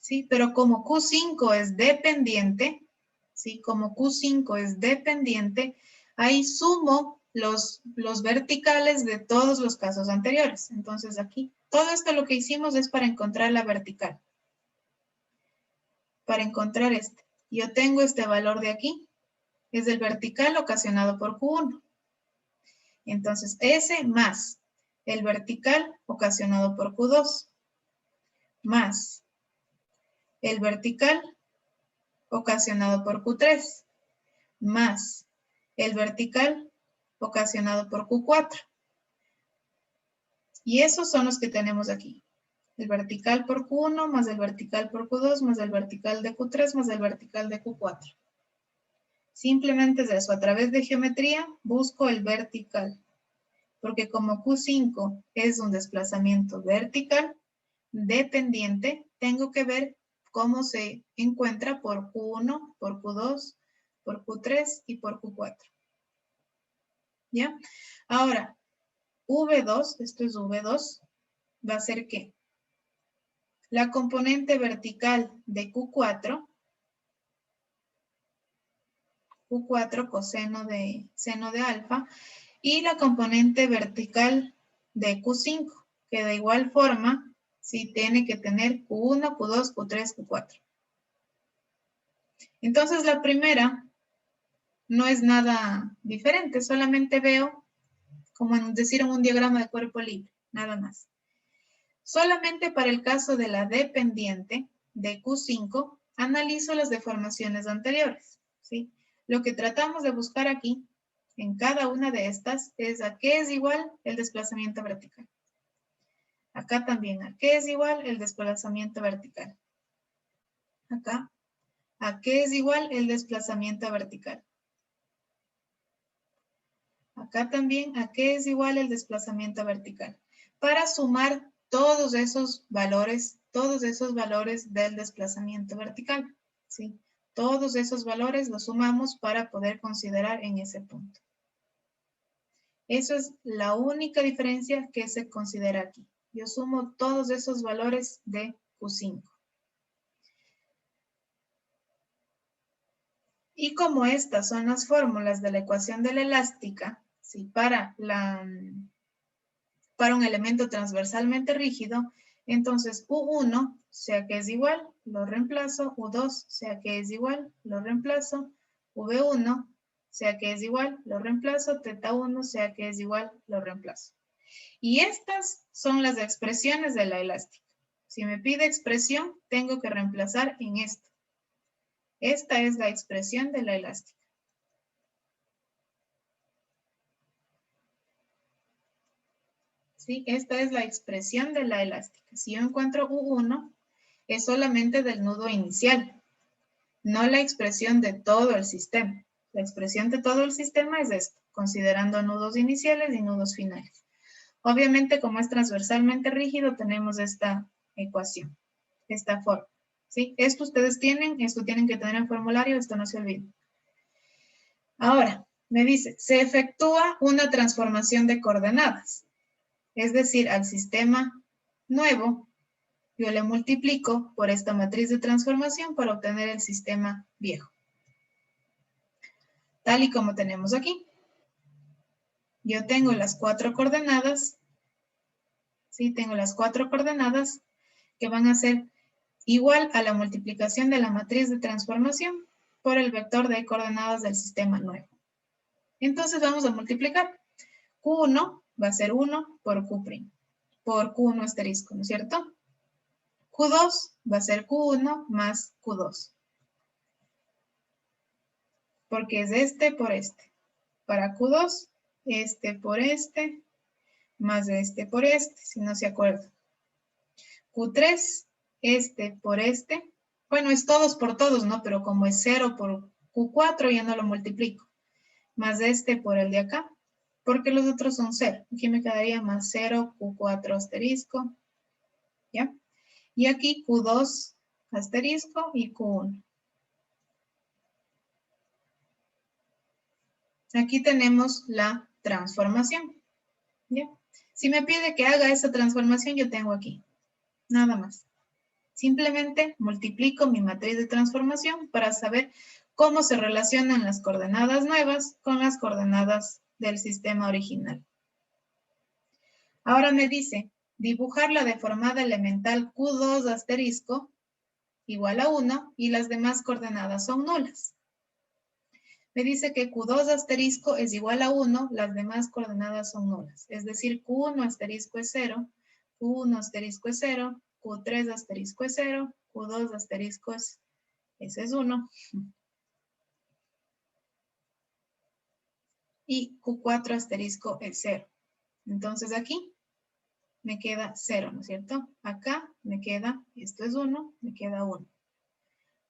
¿Sí? Pero como Q5 es dependiente, ¿sí? Como Q5 es dependiente, ahí sumo los verticales de todos los casos anteriores. Entonces aquí, todo esto lo que hicimos es para encontrar la vertical. Para encontrar este. Yo tengo este valor de aquí, es el vertical ocasionado por Q1. Entonces, ese más el vertical ocasionado por Q2, más el vertical ocasionado por Q3, más el vertical ocasionado por Q4. Y esos son los que tenemos aquí. El vertical por Q1, más el vertical por Q2, más el vertical de Q3, más el vertical de Q4. Simplemente es eso. A través de geometría busco el vertical. Porque como Q5 es un desplazamiento vertical dependiente, tengo que ver cómo se encuentra por Q1, por Q2, por Q3 y por Q4. ¿Ya? Ahora, V2, esto es V2, va a ser que la componente vertical de Q4 coseno de seno de alfa, y la componente vertical de Q5, que de igual forma sí tiene que tener Q1, Q2, Q3, Q4. Entonces la primera no es nada diferente, solamente veo como decir en un diagrama de cuerpo libre, nada más. Solamente para el caso de la dependiente de Q5, analizo las deformaciones anteriores, ¿sí? Lo que tratamos de buscar aquí, en cada una de estas, es a qué es igual el desplazamiento vertical. Acá también, a qué es igual el desplazamiento vertical. Acá, a qué es igual el desplazamiento vertical. Acá también, a qué es igual el desplazamiento vertical. Para sumar todos esos valores del desplazamiento vertical, ¿sí? Todos esos valores los sumamos para poder considerar en ese punto. Eso es la única diferencia que se considera aquí. Yo sumo todos esos valores de Q5. Y como estas son las fórmulas de la ecuación de la elástica, ¿sí? Para un elemento transversalmente rígido, entonces U1, sea que es igual, lo reemplazo, U2, sea que es igual, lo reemplazo, V1, sea que es igual, lo reemplazo, θ1, sea que es igual, lo reemplazo. Y estas son las expresiones de la elástica. Si me pide expresión, tengo que reemplazar en esto. Esta es la expresión de la elástica. ¿Sí? Esta es la expresión de la elástica. Si yo encuentro U1, es solamente del nudo inicial, no la expresión de todo el sistema. La expresión de todo el sistema es esto, considerando nudos iniciales y nudos finales. Obviamente, como es transversalmente rígido, tenemos esta ecuación, esta forma. ¿Sí? Esto tienen que tener en formulario, esto no se olvide. Ahora, me dice, se efectúa una transformación de coordenadas. Es decir, al sistema nuevo, yo le multiplico por esta matriz de transformación para obtener el sistema viejo. Tal y como tenemos aquí. Yo tengo las 4 coordenadas. Sí, tengo las 4 coordenadas que van a ser igual a la multiplicación de la matriz de transformación por el vector de coordenadas del sistema nuevo. Entonces vamos a multiplicar. Q1 va a ser 1 por Q', por Q1 asterisco, ¿no es cierto? Q2 va a ser Q1 más Q2. Porque es este por este. Para Q2, este por este, más este por este, si no se acuerdan. Q3, este por este. Bueno, es todos por todos, ¿no? Pero como es 0 por Q4, ya no lo multiplico. Más este por el de acá, porque los otros son 0. Aquí me quedaría más 0, Q4 asterisco. ¿Ya? Y aquí Q2 asterisco y Q1. Aquí tenemos la transformación. ¿Ya? Si me pide que haga esa transformación, yo tengo aquí. Nada más. Simplemente multiplico mi matriz de transformación para saber cómo se relacionan las coordenadas nuevas con las coordenadas del sistema original. Ahora me dice, dibujar la deformada elemental Q2 asterisco igual a 1 y las demás coordenadas son nulas. Me dice que Q2 asterisco es igual a 1, las demás coordenadas son nulas. Es decir, Q1 asterisco es 0, Q1 asterisco es 0, Q3 asterisco es 0, Q2 asterisco es 1. Y Q4 asterisco es 0. Entonces aquí me queda 0, ¿no es cierto? Acá me queda, esto es 1, me queda 1.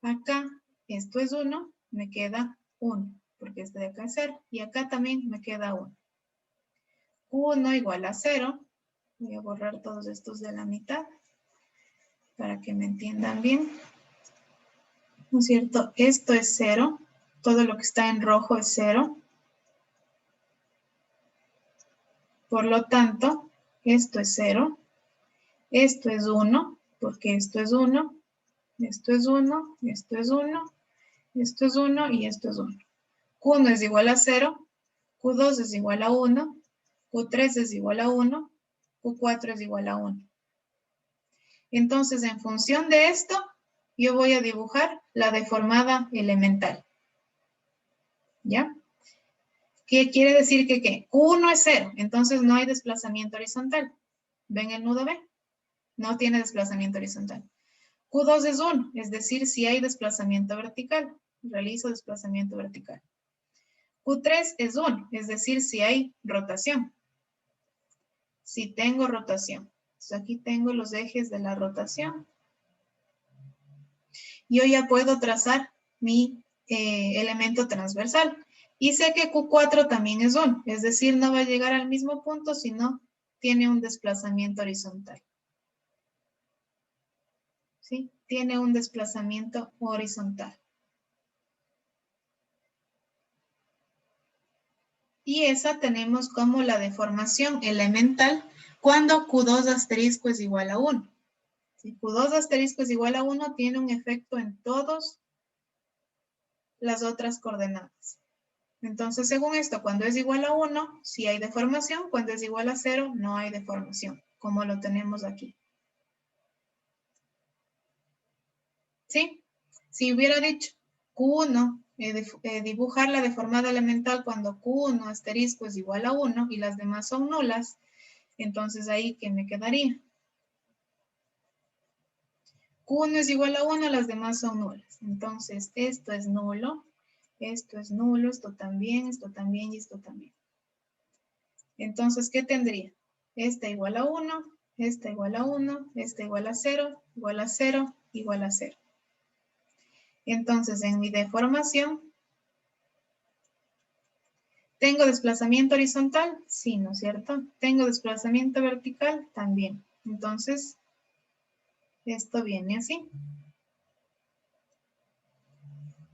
Acá, esto es 1, me queda 1, porque este de acá es 0. Y acá también me queda 1. Q1 igual a 0. Voy a borrar todos estos de la mitad para que me entiendan bien. ¿No es cierto? Esto es 0. Todo lo que está en rojo es 0. Por lo tanto, esto es 0. Esto es 1, porque esto es 1, esto es 1, esto es 1, esto es 1 y esto es 1. Q1 es igual a 0, Q2 es igual a 1, Q3 es igual a 1, Q4 es igual a 1. Entonces, en función de esto, yo voy a dibujar la deformada elemental. ¿Ya? ¿Qué quiere decir que qué? Q1 es 0, entonces no hay desplazamiento horizontal. ¿Ven el nudo B? No tiene desplazamiento horizontal. Q2 es 1, es decir, si hay desplazamiento vertical. Realizo desplazamiento vertical. Q3 es 1, es decir, si hay rotación. Si tengo rotación. Entonces aquí tengo los ejes de la rotación. Yo ya puedo trazar mi elemento transversal. Y sé que Q4 también es 1, es decir, no va a llegar al mismo punto, sino tiene un desplazamiento horizontal. ¿Sí? Tiene un desplazamiento horizontal. Y esa tenemos como la deformación elemental cuando Q2 asterisco es igual a 1. Si Q2 asterisco es igual a 1, tiene un efecto en todas las otras coordenadas. Entonces, según esto, cuando es igual a 1, sí hay deformación. Cuando es igual a 0, no hay deformación, como lo tenemos aquí. ¿Sí? Si hubiera dicho Q1, dibujar la deformada elemental cuando Q1 asterisco es igual a 1 y las demás son nulas, entonces ahí, ¿qué me quedaría? Q1 es igual a 1, las demás son nulas. Entonces, esto es nulo, esto también y esto también. Entonces, ¿qué tendría? Esta igual a 1, esta igual a 1, esta igual a 0, igual a 0, igual a 0. Entonces, en mi deformación, ¿tengo desplazamiento horizontal? Sí, ¿no es cierto? ¿Tengo desplazamiento vertical? También. Entonces, esto viene así.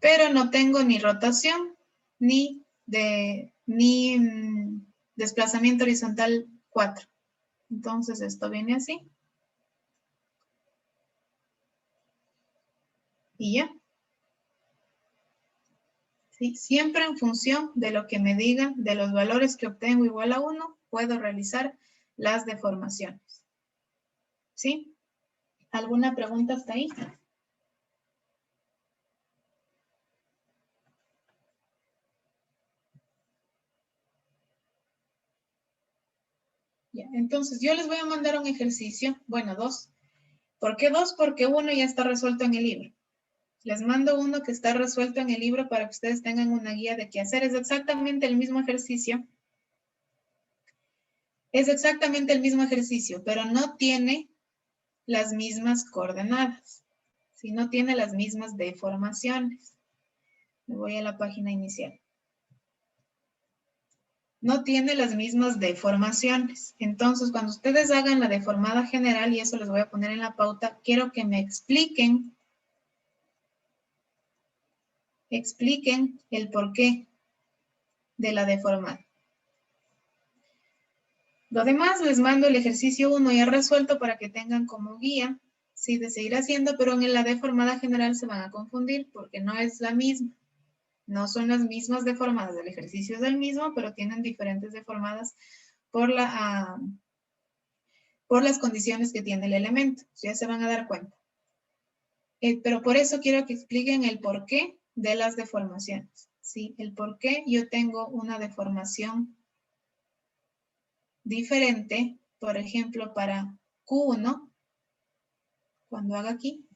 Pero no tengo ni rotación, ni desplazamiento horizontal 4. Entonces, esto viene así. Y ya. ¿Sí? Siempre en función de lo que me digan, de los valores que obtengo igual a 1, puedo realizar las deformaciones. ¿Sí? ¿Alguna pregunta hasta ahí? Ya, entonces yo les voy a mandar un ejercicio, bueno, 2. ¿Por qué 2? Porque uno ya está resuelto en el libro. Les mando uno que está resuelto en el libro para que ustedes tengan una guía de qué hacer. Es exactamente el mismo ejercicio. Es exactamente el mismo ejercicio, pero no tiene las mismas coordenadas. Si no tiene las mismas deformaciones. Me voy a la página inicial. No tiene las mismas deformaciones. Entonces, cuando ustedes hagan la deformada general, y eso les voy a poner en la pauta, quiero que me expliquen el porqué de la deformada. Lo demás les mando el ejercicio 1 ya resuelto para que tengan como guía, sí, de seguir haciendo, pero en la deformada general se van a confundir porque no es la misma. No son las mismas deformadas, el ejercicio es el mismo, pero tienen diferentes deformadas por las condiciones que tiene el elemento. Ya se van a dar cuenta. Pero por eso quiero que expliquen el porqué de las deformaciones. ¿Sí? El por qué yo tengo una deformación diferente, por ejemplo, para Q1, cuando haga aquí,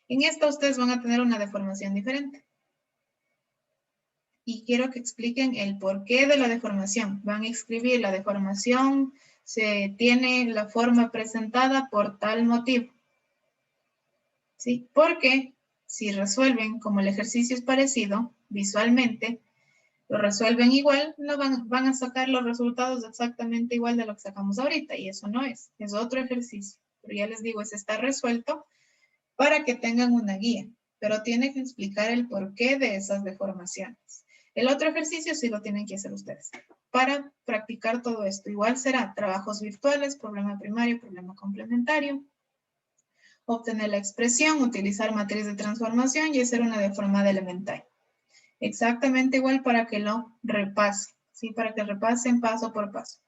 en esta ustedes van a tener una deformación diferente. Y quiero que expliquen el porqué de la deformación. Van a escribir la deformación, se tiene la forma presentada por tal motivo. ¿Sí? Porque si resuelven, como el ejercicio es parecido, visualmente, lo resuelven igual, no van a sacar los resultados exactamente igual de lo que sacamos ahorita, y eso no es otro ejercicio. Pero ya les digo, ese está resuelto para que tengan una guía, pero tienen que explicar el porqué de esas deformaciones. El otro ejercicio sí lo tienen que hacer ustedes. Para practicar todo esto, igual será trabajos virtuales, problema primario, problema complementario, obtener la expresión, utilizar matriz de transformación y hacer una deformada elemental. Exactamente igual para que lo repase, ¿sí? Para que repasen paso por paso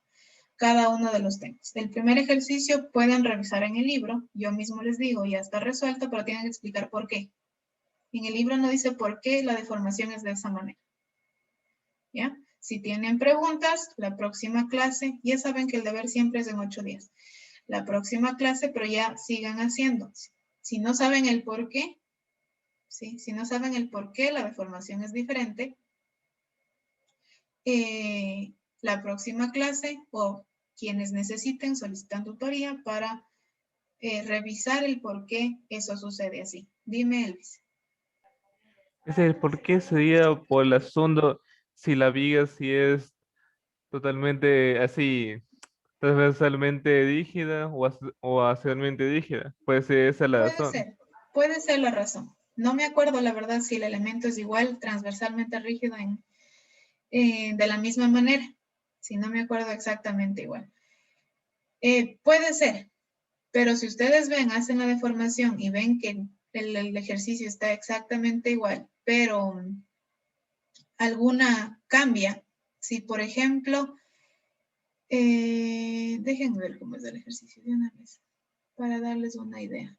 cada uno de los temas. El primer ejercicio pueden revisar en el libro. Yo mismo les digo, ya está resuelto, pero tienen que explicar por qué. En el libro no dice por qué la deformación es de esa manera. ¿Ya? Si tienen preguntas, la próxima clase, ya saben que el deber siempre es en 8 días. La próxima clase, pero ya sigan haciendo. Si no saben el por qué, ¿sí? Si no saben el por qué la deformación es diferente, la próxima clase o quienes necesiten solicitan tutoría para revisar el por qué eso sucede así. Dime, Elvis. ¿Por qué sería por el asunto si la viga si es totalmente así, transversalmente rígida o axialmente rígida? Puede ser esa la razón. Puede ser la razón. No me acuerdo la verdad si el elemento es igual transversalmente rígido de la misma manera. Si no me acuerdo exactamente igual. Puede ser, pero si ustedes ven, hacen la deformación y ven que el ejercicio está exactamente igual, pero alguna cambia. Si, por ejemplo, déjenme ver cómo es el ejercicio de una vez, para darles una idea.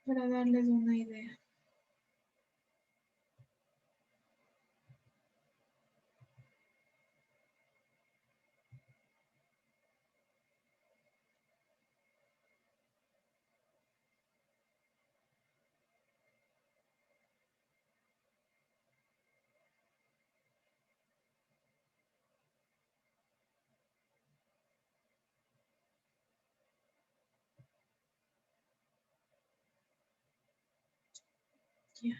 Para darles una idea. Ya.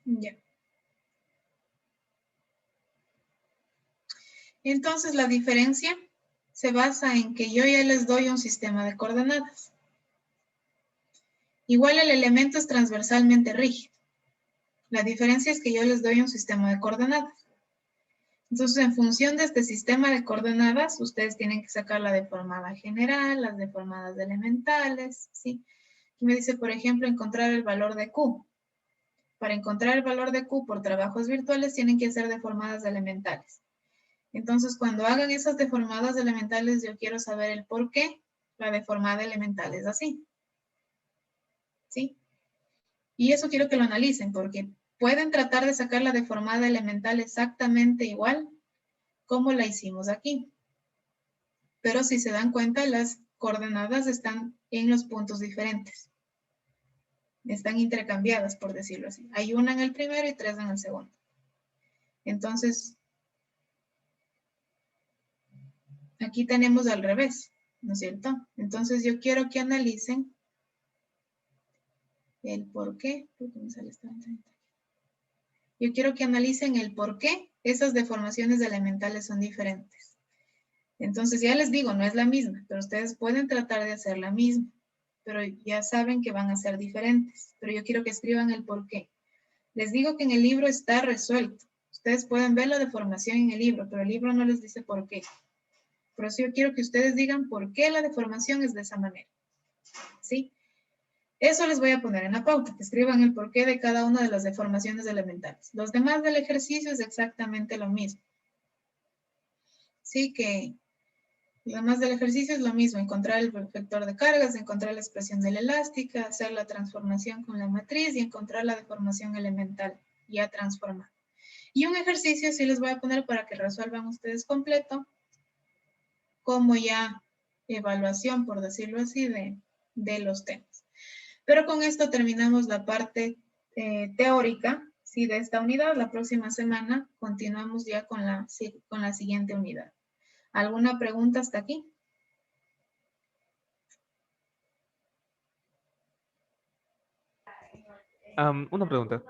Ya. Entonces la diferencia se basa en que yo ya les doy un sistema de coordenadas. Igual el elemento es transversalmente rígido. La diferencia es que yo les doy un sistema de coordenadas. Entonces, en función de este sistema de coordenadas, ustedes tienen que sacar la deformada general, las deformadas elementales, ¿sí? Aquí me dice, por ejemplo, encontrar el valor de Q. Para encontrar el valor de Q por trabajos virtuales, tienen que hacer deformadas elementales. Entonces, cuando hagan esas deformadas elementales, yo quiero saber el por qué la deformada elemental es así. ¿Sí? Y eso quiero que lo analicen, porque pueden tratar de sacar la deformada elemental exactamente igual como la hicimos aquí. Pero si se dan cuenta, las coordenadas están en los puntos diferentes. Están intercambiadas, por decirlo así. Hay una en el primero y 3 en el segundo. Entonces, aquí tenemos al revés, ¿no es cierto? Entonces, yo quiero que analicen el por qué. Yo quiero que analicen el por qué esas deformaciones elementales son diferentes. Entonces, ya les digo, no es la misma, pero ustedes pueden tratar de hacer la misma, pero ya saben que van a ser diferentes. Pero yo quiero que escriban el por qué. Les digo que en el libro está resuelto. Ustedes pueden ver la deformación en el libro, pero el libro no les dice por qué. Por eso yo quiero que ustedes digan por qué la deformación es de esa manera. ¿Sí? Eso les voy a poner en la pauta, que escriban el porqué de cada una de las deformaciones elementales. Los demás del ejercicio es exactamente lo mismo. Sí, que lo demás del ejercicio es lo mismo, encontrar el vector de cargas, encontrar la expresión de la elástica, hacer la transformación con la matriz y encontrar la deformación elemental ya transformada. Y un ejercicio sí les voy a poner para que resuelvan ustedes completo, como ya evaluación, por decirlo así, de los temas. Pero con esto terminamos la parte teórica, ¿sí? De esta unidad. La próxima semana continuamos ya con la siguiente unidad. ¿Alguna pregunta hasta aquí? Una pregunta.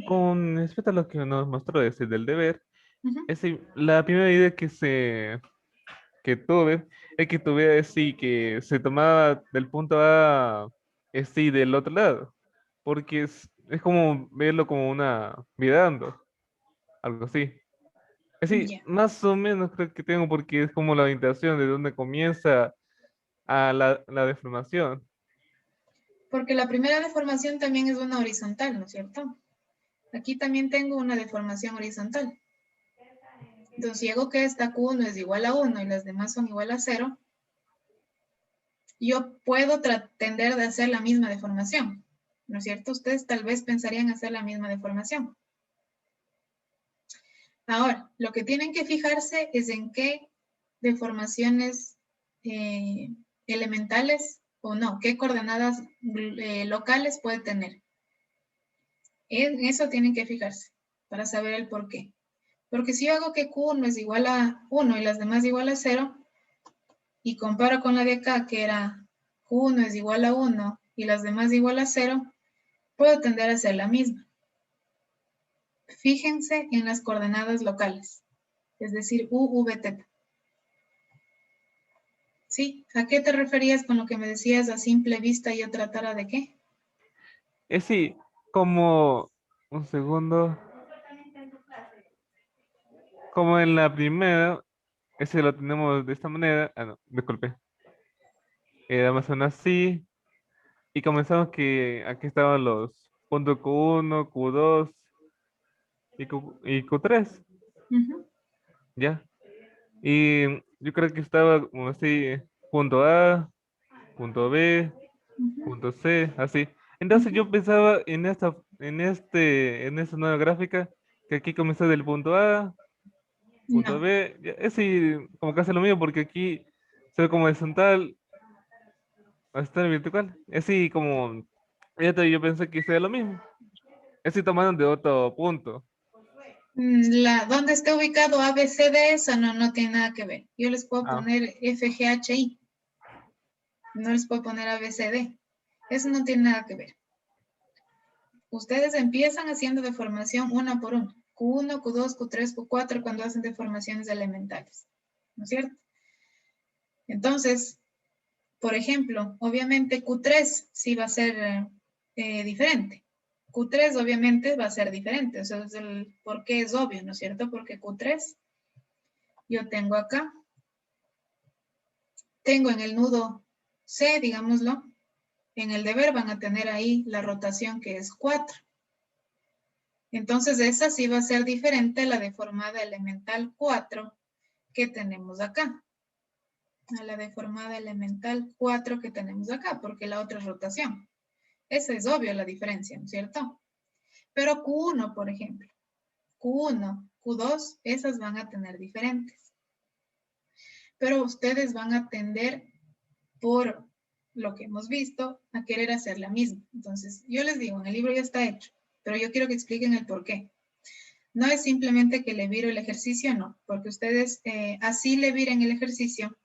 Con respecto a lo que nos mostró del deber, Ujú. la primera idea que tuve es que tuve así que se tomaba del punto A del otro lado. Porque es como verlo como una mirando, algo así. Así, Ya. más o menos creo que tengo porque es como la orientación de donde comienza a la deformación. Porque la primera deformación también es una horizontal, ¿no es cierto? Aquí también tengo una deformación horizontal. Entonces, si hago que esta Q1 es igual a 1 y las demás son igual a 0, yo puedo tender de hacer la misma deformación, ¿no es cierto? Ustedes tal vez pensarían hacer la misma deformación. Ahora, lo que tienen que fijarse es en qué deformaciones elementales o no, qué coordenadas locales puede tener. En eso tienen que fijarse para saber el por qué. Porque si yo hago que Q1 es igual a 1 y las demás igual a 0, y comparo con la de acá, que era Q1 es igual a 1 y las demás igual a 0, puedo tender a hacer la misma. Fíjense en las coordenadas locales, es decir, U, V, θ. ¿Sí? ¿A qué te referías con lo que me decías a simple vista yo tratara de qué? Es sí, como, un segundo, como en la primera, ese lo tenemos de esta manera, no, disculpe, era más o menos así, y comenzamos que aquí estaban los puntos Q1, Q2 y Q3, Ujú. ¿ya? Y yo creo que estaba como así, punto A, punto B, punto C, así. Entonces yo pensaba en esta nueva gráfica, que aquí comenzó del punto A, punto No. B, es sí, como que hace lo mismo, porque aquí se ve como horizontal, hasta vertical. Es así como, yo pensé que sería lo mismo. Es así tomando de otro punto. ¿Dónde está ubicado ABCD? Eso no tiene nada que ver. Yo les puedo Ah, poner FGHI. No les puedo poner ABCD. Eso no tiene nada que ver. Ustedes empiezan haciendo deformación una por una. Q1, Q2, Q3, Q4 cuando hacen deformaciones elementales. ¿No es cierto? Entonces, por ejemplo, obviamente Q3 sí va a ser diferente. Q3 obviamente va a ser diferente. Eso es el por qué es obvio, ¿no es cierto? Porque Q3 yo tengo acá, tengo en el nudo C, digámoslo, en el deber van a tener ahí la rotación que es 4. Entonces esa sí va a ser diferente a la deformada elemental 4 que tenemos acá. A la deformada elemental 4 que tenemos acá, porque la otra es rotación. Esa es obvio la diferencia, ¿no es cierto? Pero Q1, por ejemplo, Q1, Q2, esas van a tener diferentes. Pero ustedes van a tender, por lo que hemos visto, a querer hacer la misma. Entonces, yo les digo, en el libro ya está hecho, pero yo quiero que expliquen el por qué. No es simplemente que le viro el ejercicio, no, porque ustedes así le viren el ejercicio,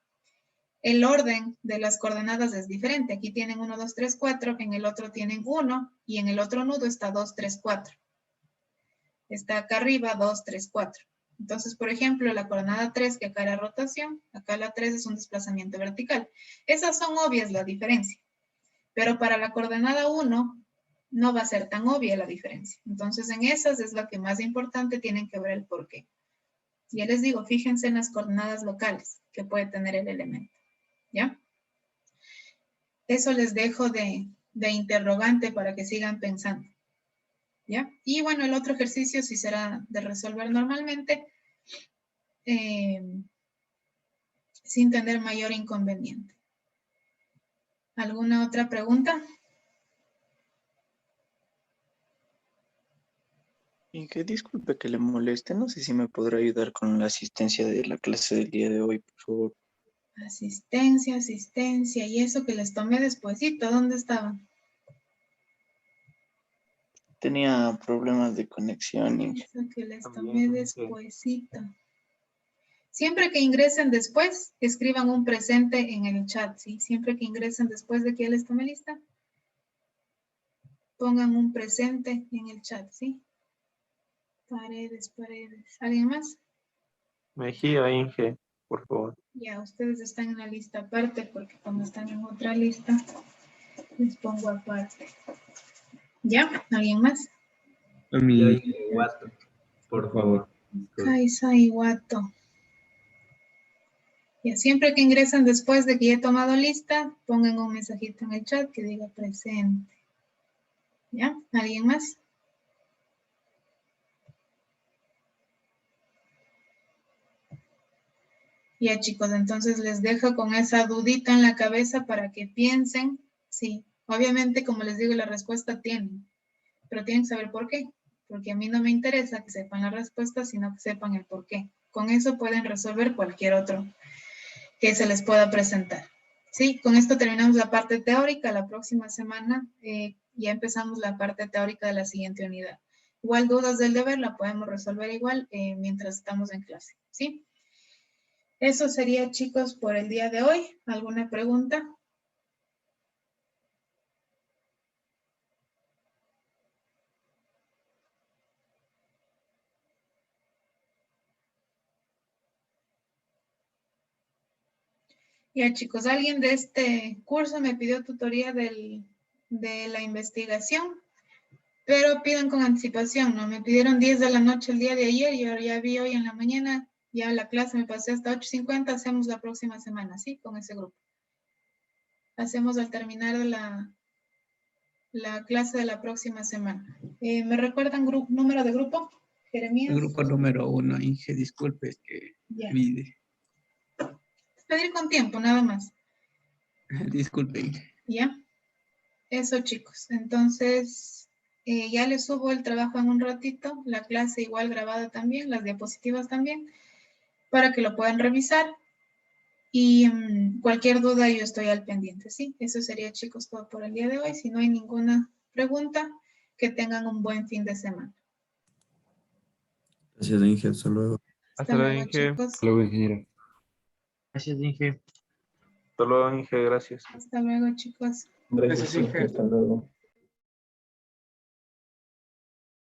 el orden de las coordenadas es diferente. Aquí tienen 1, 2, 3, 4, en el otro tienen 1 y en el otro nudo está 2, 3, 4. Está acá arriba 2, 3, 4. Entonces, por ejemplo, la coordenada 3, que acá era rotación, acá la 3 es un desplazamiento vertical. Esas son obvias la diferencia. Pero para la coordenada 1 no va a ser tan obvia la diferencia. Entonces, en esas es la que más importante, tienen que ver el por qué. Ya les digo, fíjense en las coordenadas locales que puede tener el elemento. ¿Ya? Eso les dejo de interrogante para que sigan pensando. ¿Ya? Y bueno, el otro ejercicio sí será de resolver normalmente sin tener mayor inconveniente. ¿Alguna otra pregunta? Y que disculpe que le moleste, no sé si me podrá ayudar con la asistencia de la clase del día de hoy, por favor. Asistencia, y eso que les tomé despuesito, ¿dónde estaban? Tenía problemas de conexión y Eso que les tomé despuesito. Siempre que ingresen después, escriban un presente en el chat, ¿sí? Siempre que ingresen después de que ya les tomé lista, pongan un presente en el chat, ¿sí? Paredes. ¿Alguien más? Mejía, Inge, por favor. Ya, ustedes están en la lista aparte porque como están en otra lista, les pongo aparte. ¿Ya? ¿Alguien más? A mí, por favor. Kaisa Iwato. Ya, siempre que ingresan después de que ya he tomado lista, pongan un mensajito en el chat que diga presente. ¿Ya? ¿Alguien más? Ya, chicos, entonces les dejo con esa dudita en la cabeza para que piensen. Sí, obviamente, como les digo, la respuesta tienen, pero tienen que saber por qué. Porque a mí no me interesa que sepan la respuesta, sino que sepan el por qué. Con eso pueden resolver cualquier otro que se les pueda presentar. Sí, con esto terminamos la parte teórica. La próxima semana ya empezamos la parte teórica de la siguiente unidad. Igual dudas del deber la podemos resolver igual mientras estamos en clase. ¿Sí? Eso sería, chicos, por el día de hoy. ¿Alguna pregunta? Ya, chicos, alguien de este curso me pidió tutoría de la investigación, pero pidan con anticipación, ¿no? Me pidieron 10 de la noche el día de ayer y ahora ya vi hoy en la mañana, ya la clase me pasé hasta 8:50, hacemos la próxima semana, ¿sí? Con ese grupo. Hacemos al terminar de la clase de la próxima semana. ¿Me recuerdan número de grupo? Jeremías. El grupo número 1, Inge, disculpe, es que Ya. vide. Pedir con tiempo, nada más. Disculpe, Inge. ¿Ya? Eso, chicos. Entonces, ya les subo el trabajo en un ratito, la clase igual grabada también, las diapositivas también, para que lo puedan revisar. Y cualquier duda yo estoy al pendiente, ¿sí? Eso sería, chicos, todo por el día de hoy. Si no hay ninguna pregunta, que tengan un buen fin de semana. Gracias, Inge. Hasta luego. Hasta luego, chicos. Hasta luego, ingeniero. Gracias, Inge. Hasta luego, Inge, gracias. Hasta luego, chicos. Gracias, Inge. Hasta luego.